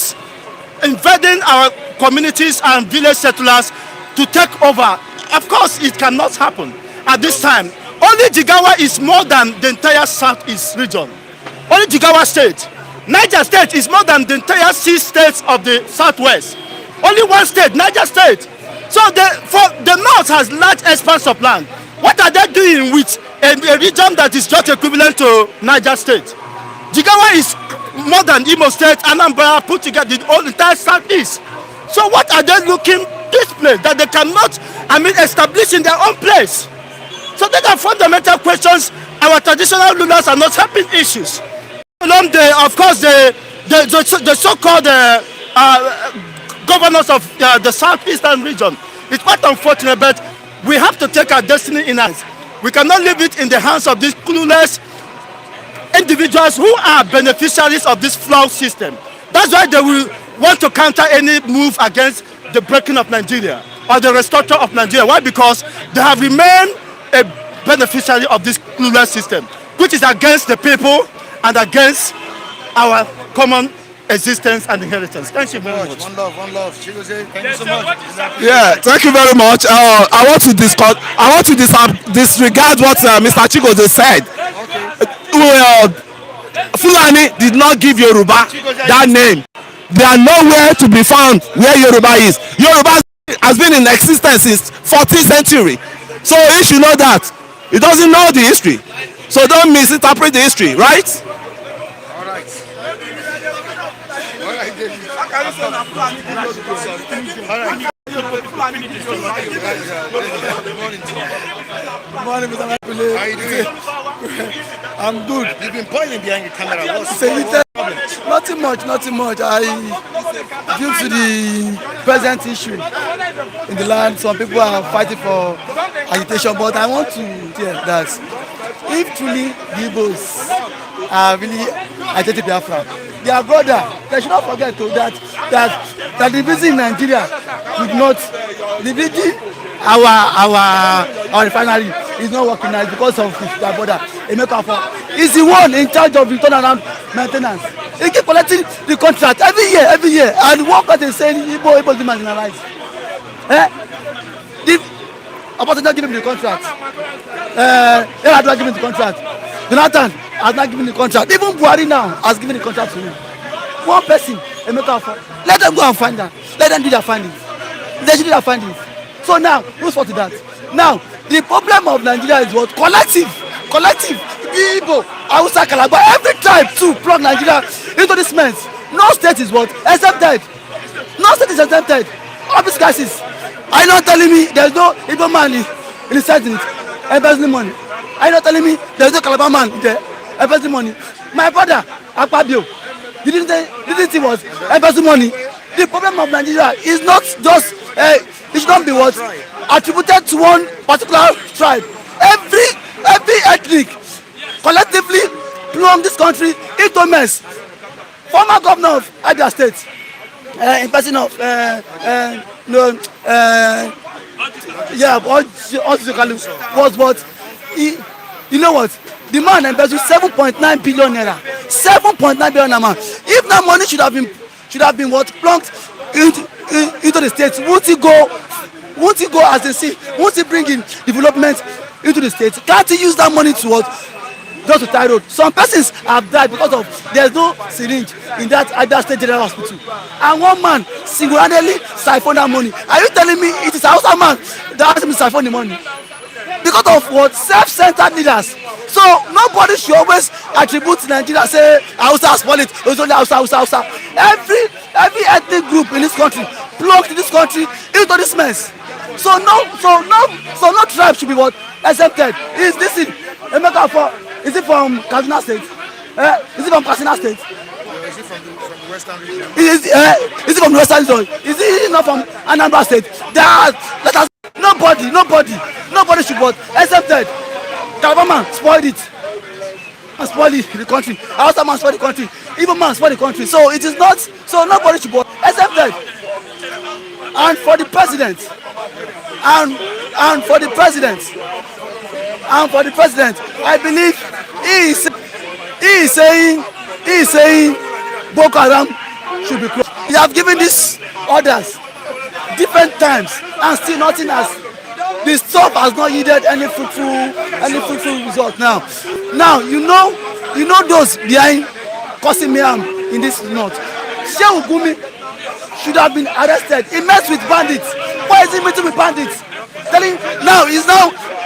invading our communities and village settlers to take over. Of course, it cannot happen at this time. Only Jigawa is more than the entire southeast region. Only Jigawa state. Niger state is more than the entire 6 states of the southwest. Only one state, Niger state. So the north has large expanse of land. What are they doing with a region that is just equivalent to Niger state? Jigawa is more than Imo State, Anambra, put together the whole entire southeast. So what are they looking this place that they cannot, establish in their own place? So these are fundamental questions. Our traditional rulers are not helping issues. Of course, the so-called governors of the southeastern region. It's quite unfortunate, but we have to take our destiny in hands. We cannot leave it in the hands of these clueless individuals who are beneficiaries of this flawed system. That's why they will want to counter any move against the breaking of Nigeria or the restructure of Nigeria. Why? Because they have remained a beneficiary of this clueless system. which is against the people and against our common existence and inheritance. Thank you very much. One love. Chigozie, thank you so much. Yeah, thank you very much. I want to disregard what Mr. Chigozie said. Fulani did not give Yoruba that name. They are nowhere to be found where Yoruba is. Yoruba has been in existence since 14th century. So he should know that. He doesn't know the history. So don't misinterpret the history, right? All right. Good morning, Mr. Makule. How you doing? I'm good. You've been pointing behind the camera. What's Say the problem? nothing much. Due to the present issue in the land, some people are fighting for agitation, but I want to tell that if truly the Igbos are really agitating Biafra, their brother, they should not forget to that the reason in Nigeria could not, the reason our refinery is not working now because of their brother Emeka is the one in charge of the turnaround maintenance. He keep collecting the contract every year, and one person is saying Igbo is marginalized. The opposition not give him the contract. They have not given the contract. Jonathan has not given the contract. Even Buhari now has given the contract to him. One person, Emeka, let them go and find that. Let them do their findings. They should do their findings. So now, who's for that? Now, the problem of Nigeria is what? Collective. Igbo, Hausa, Calabar, every tribe to plug Nigeria into this mess. No state is what? Exempted. No state is exempted. All these crises. Are you not telling me there's no Igbo man in the Senate embezzling money? Are you not telling me there's no Calabar man there embezzling money? My brother, Akpabio, didn't he was embezzling money? The problem of Nigeria is not just it should not be what attributed to one particular tribe. Every ethnic collectively plumb this country into mess. Former governor of Abia State, in person of was what you know what the man embezzled 7.9 billion naira. 7.9 billion naira. If that money should have been what plunked into the state, won't he go as they see? Won't he bring in development into the state? Can't he use that money to what? Just to tie road. Some persons have died because of there's no syringe in that Abia State General Hospital, and one man single-handedly siphoned that money. Are you telling me it is a Hausa man that has him siphon the money? Because of what? Self-centered leaders. So nobody should always attribute Nigeria, say Hausa spoil it, it's only Hausa. Every ethnic group in this country plugged this country into this mess. So no tribe should be what? Exempted. Is this in Emeka? Is it from Kaduna State? Is it from Katsina State? Is it from the Western region? Is it from the Western region? Is it not from Anambra State? Nobody should vote. Exempted. Calabar man spoiled it. And spoiled the country. Hausa man spoiled the country. Igbo man spoiled the country. So it is not. So nobody should vote. Exempted. And for the president. And for the president, I believe he is saying Boko Haram should be closed. He have given these orders different times, and still nothing has. The stuff has not yielded any fruitful result. Now you know those behind causing mayhem in this north. Shehu Gumi should have been arrested. He met with bandits. Why is he meeting with bandits?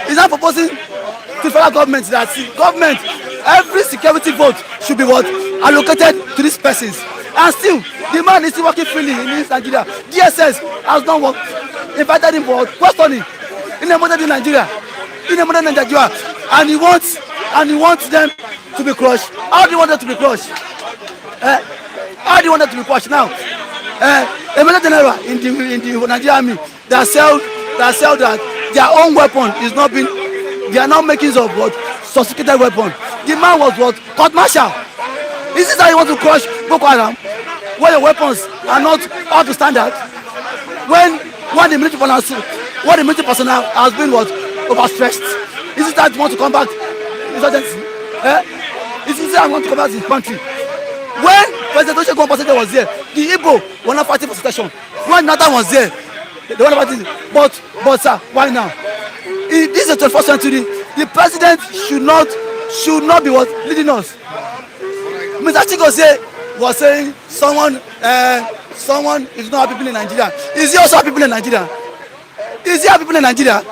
He's now proposing to the federal government that government every security vote should be what allocated to these persons, and still the man is still working freely in Nigeria. DSS has not worked, invited him for questioning in a modern Nigeria, and he wants them to be crushed. How do you want them to be crushed? How do you want them to be crushed now? A major general in the Nigerian army that sell that their own weapon is not being. They are now making of what sophisticated weapon. The man was what court martial. Is this how you want to crush Boko Haram? Where your weapons are not up to standard? When the military personnel has been what overstretched? Is it that you want to combat insurgency? If you say I want to come out of the country, when President Olusegun Obasanjo was there, the Igbo were not fighting for secession. When Nathan was there, they were not fighting. But sir, why now? This is the 21st century. The president should not be what leading us. Mr. Chigozie was saying someone is not people in Nigeria. Is he also people in Nigeria? Is he people in Nigeria?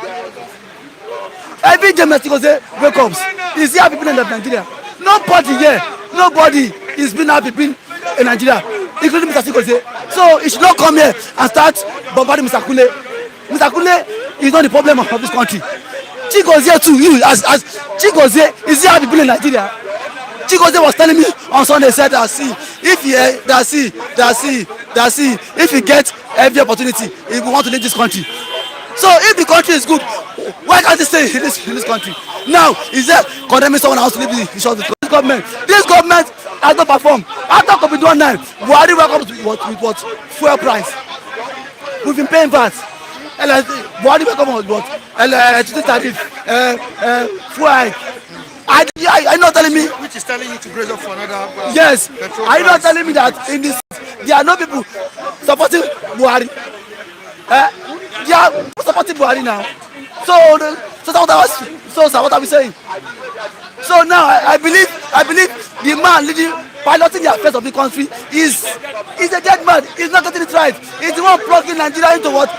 Every day Mr. Chigozie wake up. Is he people in Nigeria? Nobody is being happy being in Nigeria, including Mr. Chigozie. So he should not come here and start bombarding Mr. Kule. Mr. Kule is not the problem of this country. Chigozie too, you as Chigozie, is he happy being in Nigeria? Chigozie was telling me on Sunday, said if he gets every opportunity, he will want to leave this country. So if the country is good, why can't he stay in this country? Now is there condemning someone else to leave the short with this government has not performed. After COVID-19, Buhari welcome with what fuel price. We've been paying VAT. Buhari welcome with what electricity tariff, fuel hike. Are you not telling me? Which is telling you to brace up for another. Yes. Are you not telling me that in this there are no people supporting Buhari? They are supporting Buhari now. So what are we saying? So now I believe the man leading piloting the affairs of the country is a dead man. He's not getting it right. He's the one plugging Nigeria into what?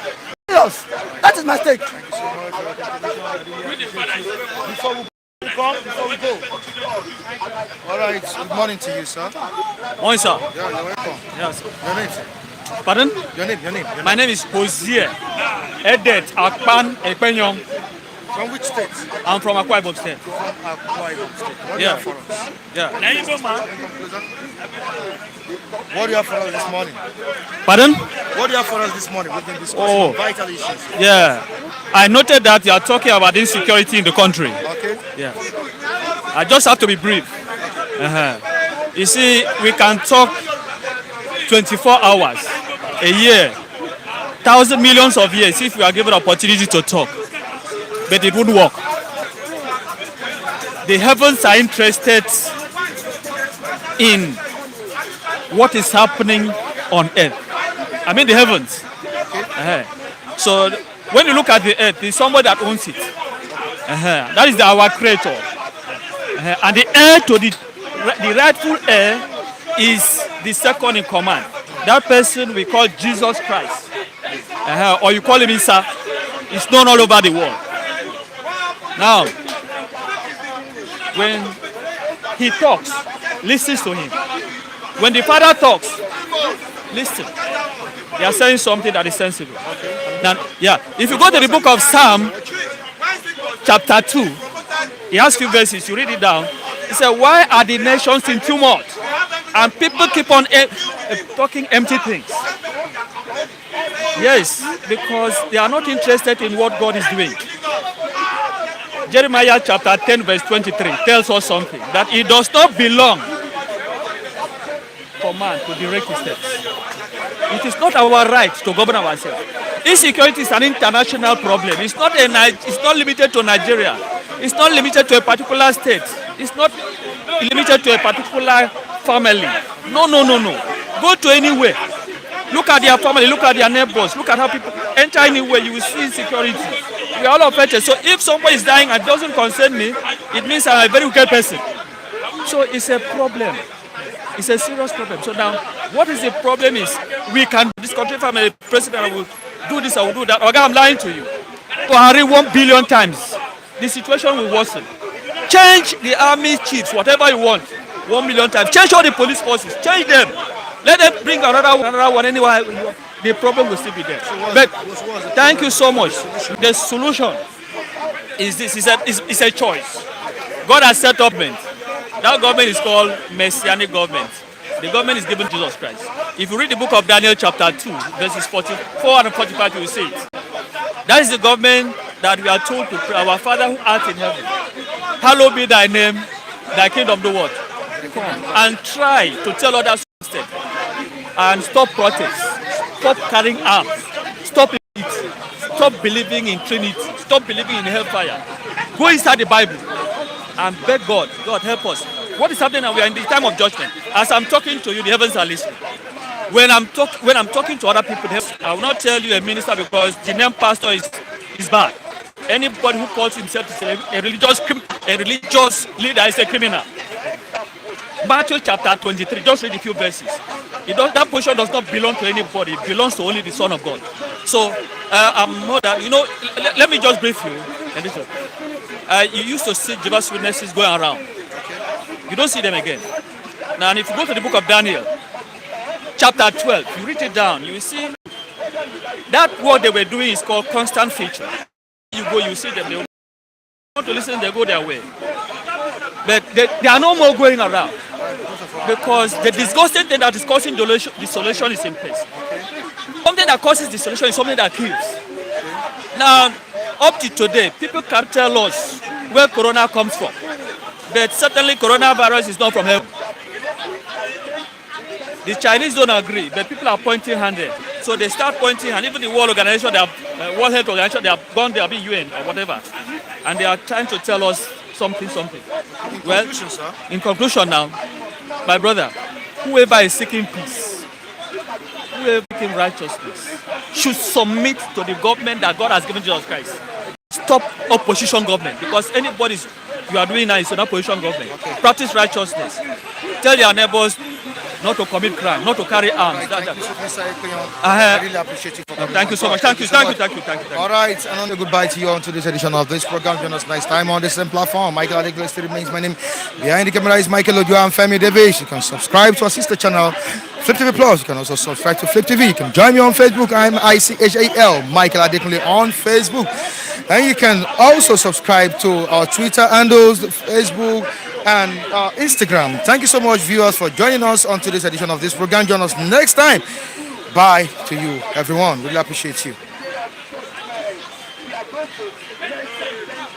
Chaos. That is my stake. Before we go. All right. Good morning to you, sir. Morning, sir. Yeah, you're welcome. Yes. Your name, sir? Pardon? Your name. My name is Ozier Edet Akpan Ekpenyong. From which state? I'm from Akwa Ibom State. Akwa Ibom State. What do you Yeah. have for us? Yeah. What do you have for us this morning? Pardon? What do you have for us this morning? We've been discussing vital issues. Yeah. I noted that you are talking about insecurity in the country. Okay. Yeah. I just have to be brief. You see, we can talk 24 hours, a year, thousands, millions of years if we are given opportunity to talk. But it won't work. The heavens are interested in what is happening on earth. I mean the heavens. So when you look at the earth, there's somebody that owns it. That is our creator. And the heir to the rightful heir is the second in command. That person we call Jesus Christ. Or you call him Isa. It's known all over the world. Now, when he talks, listen to him. When the Father talks, listen. They are saying something that is sensible. Now, yeah, if you go to the book of Psalm, chapter 2, he has few verses, you read it down. He said, why are the nations in tumult? And people keep on talking empty things. Yes, because they are not interested in what God is doing. Jeremiah chapter 10 verse 23 tells us something, that it does not belong for man to direct his steps. It is not our right to govern ourselves. Insecurity is an international problem. It's not limited to Nigeria. It's not limited to a particular state. It's not limited to a particular family. No. Go to anywhere. Look at their family, look at their neighbors, look at how people enter anywhere, you will see insecurity. We are all affected. So if somebody is dying and doesn't concern me, it means I'm a very wicked person. So it's a problem. It's a serious problem. So now, what is the problem is, we can, this country, if I'm a president, I will do this, I will do that. Okay, I'm lying to you. Buhari 1 billion times. The situation will worsen. Change the army chiefs, whatever you want, 1 million times. Change all the police forces, change them. Let them bring another one anyway. The problem will still be there. But thank you so much. The solution is this: it's a choice. God has set up government. That government is called Messianic government. The government is given Jesus Christ. If you read the book of Daniel chapter 2, verses 44 and 45, you will see it. That is the government that we are told to pray. Our Father who art in heaven, hallowed be thy name, thy kingdom do what? Come. And try to tell others instead. And stop protests. Stop carrying arms. Stop it. Stop believing in Trinity. Stop believing in hellfire. Go inside the Bible. and beg God, God help us. What is happening now? We are in the time of judgment. As I'm talking to you, the heavens are listening. When I'm talking to other people, I will not tell you a minister because the name pastor is bad. Anybody who calls himself a religious leader is a criminal. Matthew chapter 23, just read a few verses. That portion does not belong to anybody. It belongs to only the Son of God. So, I'm more than, let me just brief you. You used to see Jehovah's Witnesses going around. You don't see them again. Now, and if you go to the book of Daniel, chapter 12, you read it down, you will see that what they were doing is called constant feature. You go, you see them, they want to listen, they go their way. But they are no more going around because the disgusting thing that is causing desolation is in place. Something that causes desolation is something that kills. Now, up to today, people can't tell us where corona comes from. But certainly coronavirus is not from heaven. The Chinese don't agree, but people are pointing hand there. So they start pointing, and even the World Organization, World Health Organization, they have gone, they have been UN or whatever, and they are trying to tell us something. Well, in conclusion now, my brother, whoever is seeking peace, whoever is seeking righteousness, should submit to the government that God has given Jesus Christ. Stop opposition government, because anybody you are doing now is an opposition government. Okay. Practice righteousness. Tell your neighbors not to commit crime, not to carry arms. I really appreciate you for coming. Thank you so much. Thank you. All right, and a goodbye to you on today's edition of this program. Join us next time on the same platform. Michael Adegle still remains my name. Behind the camera is Michael Ojo and Femi Davis. You can subscribe to our sister channel, Flip TV Plus. You can also subscribe to Flip TV. You can join me on Facebook. I'm ICHAL, Michael Adegle on Facebook. And you can also subscribe to our Twitter handles, Facebook, and Instagram. Thank you so much, viewers, for joining us on today's edition of this program. Join us next time. Bye to you, everyone. Really appreciate you.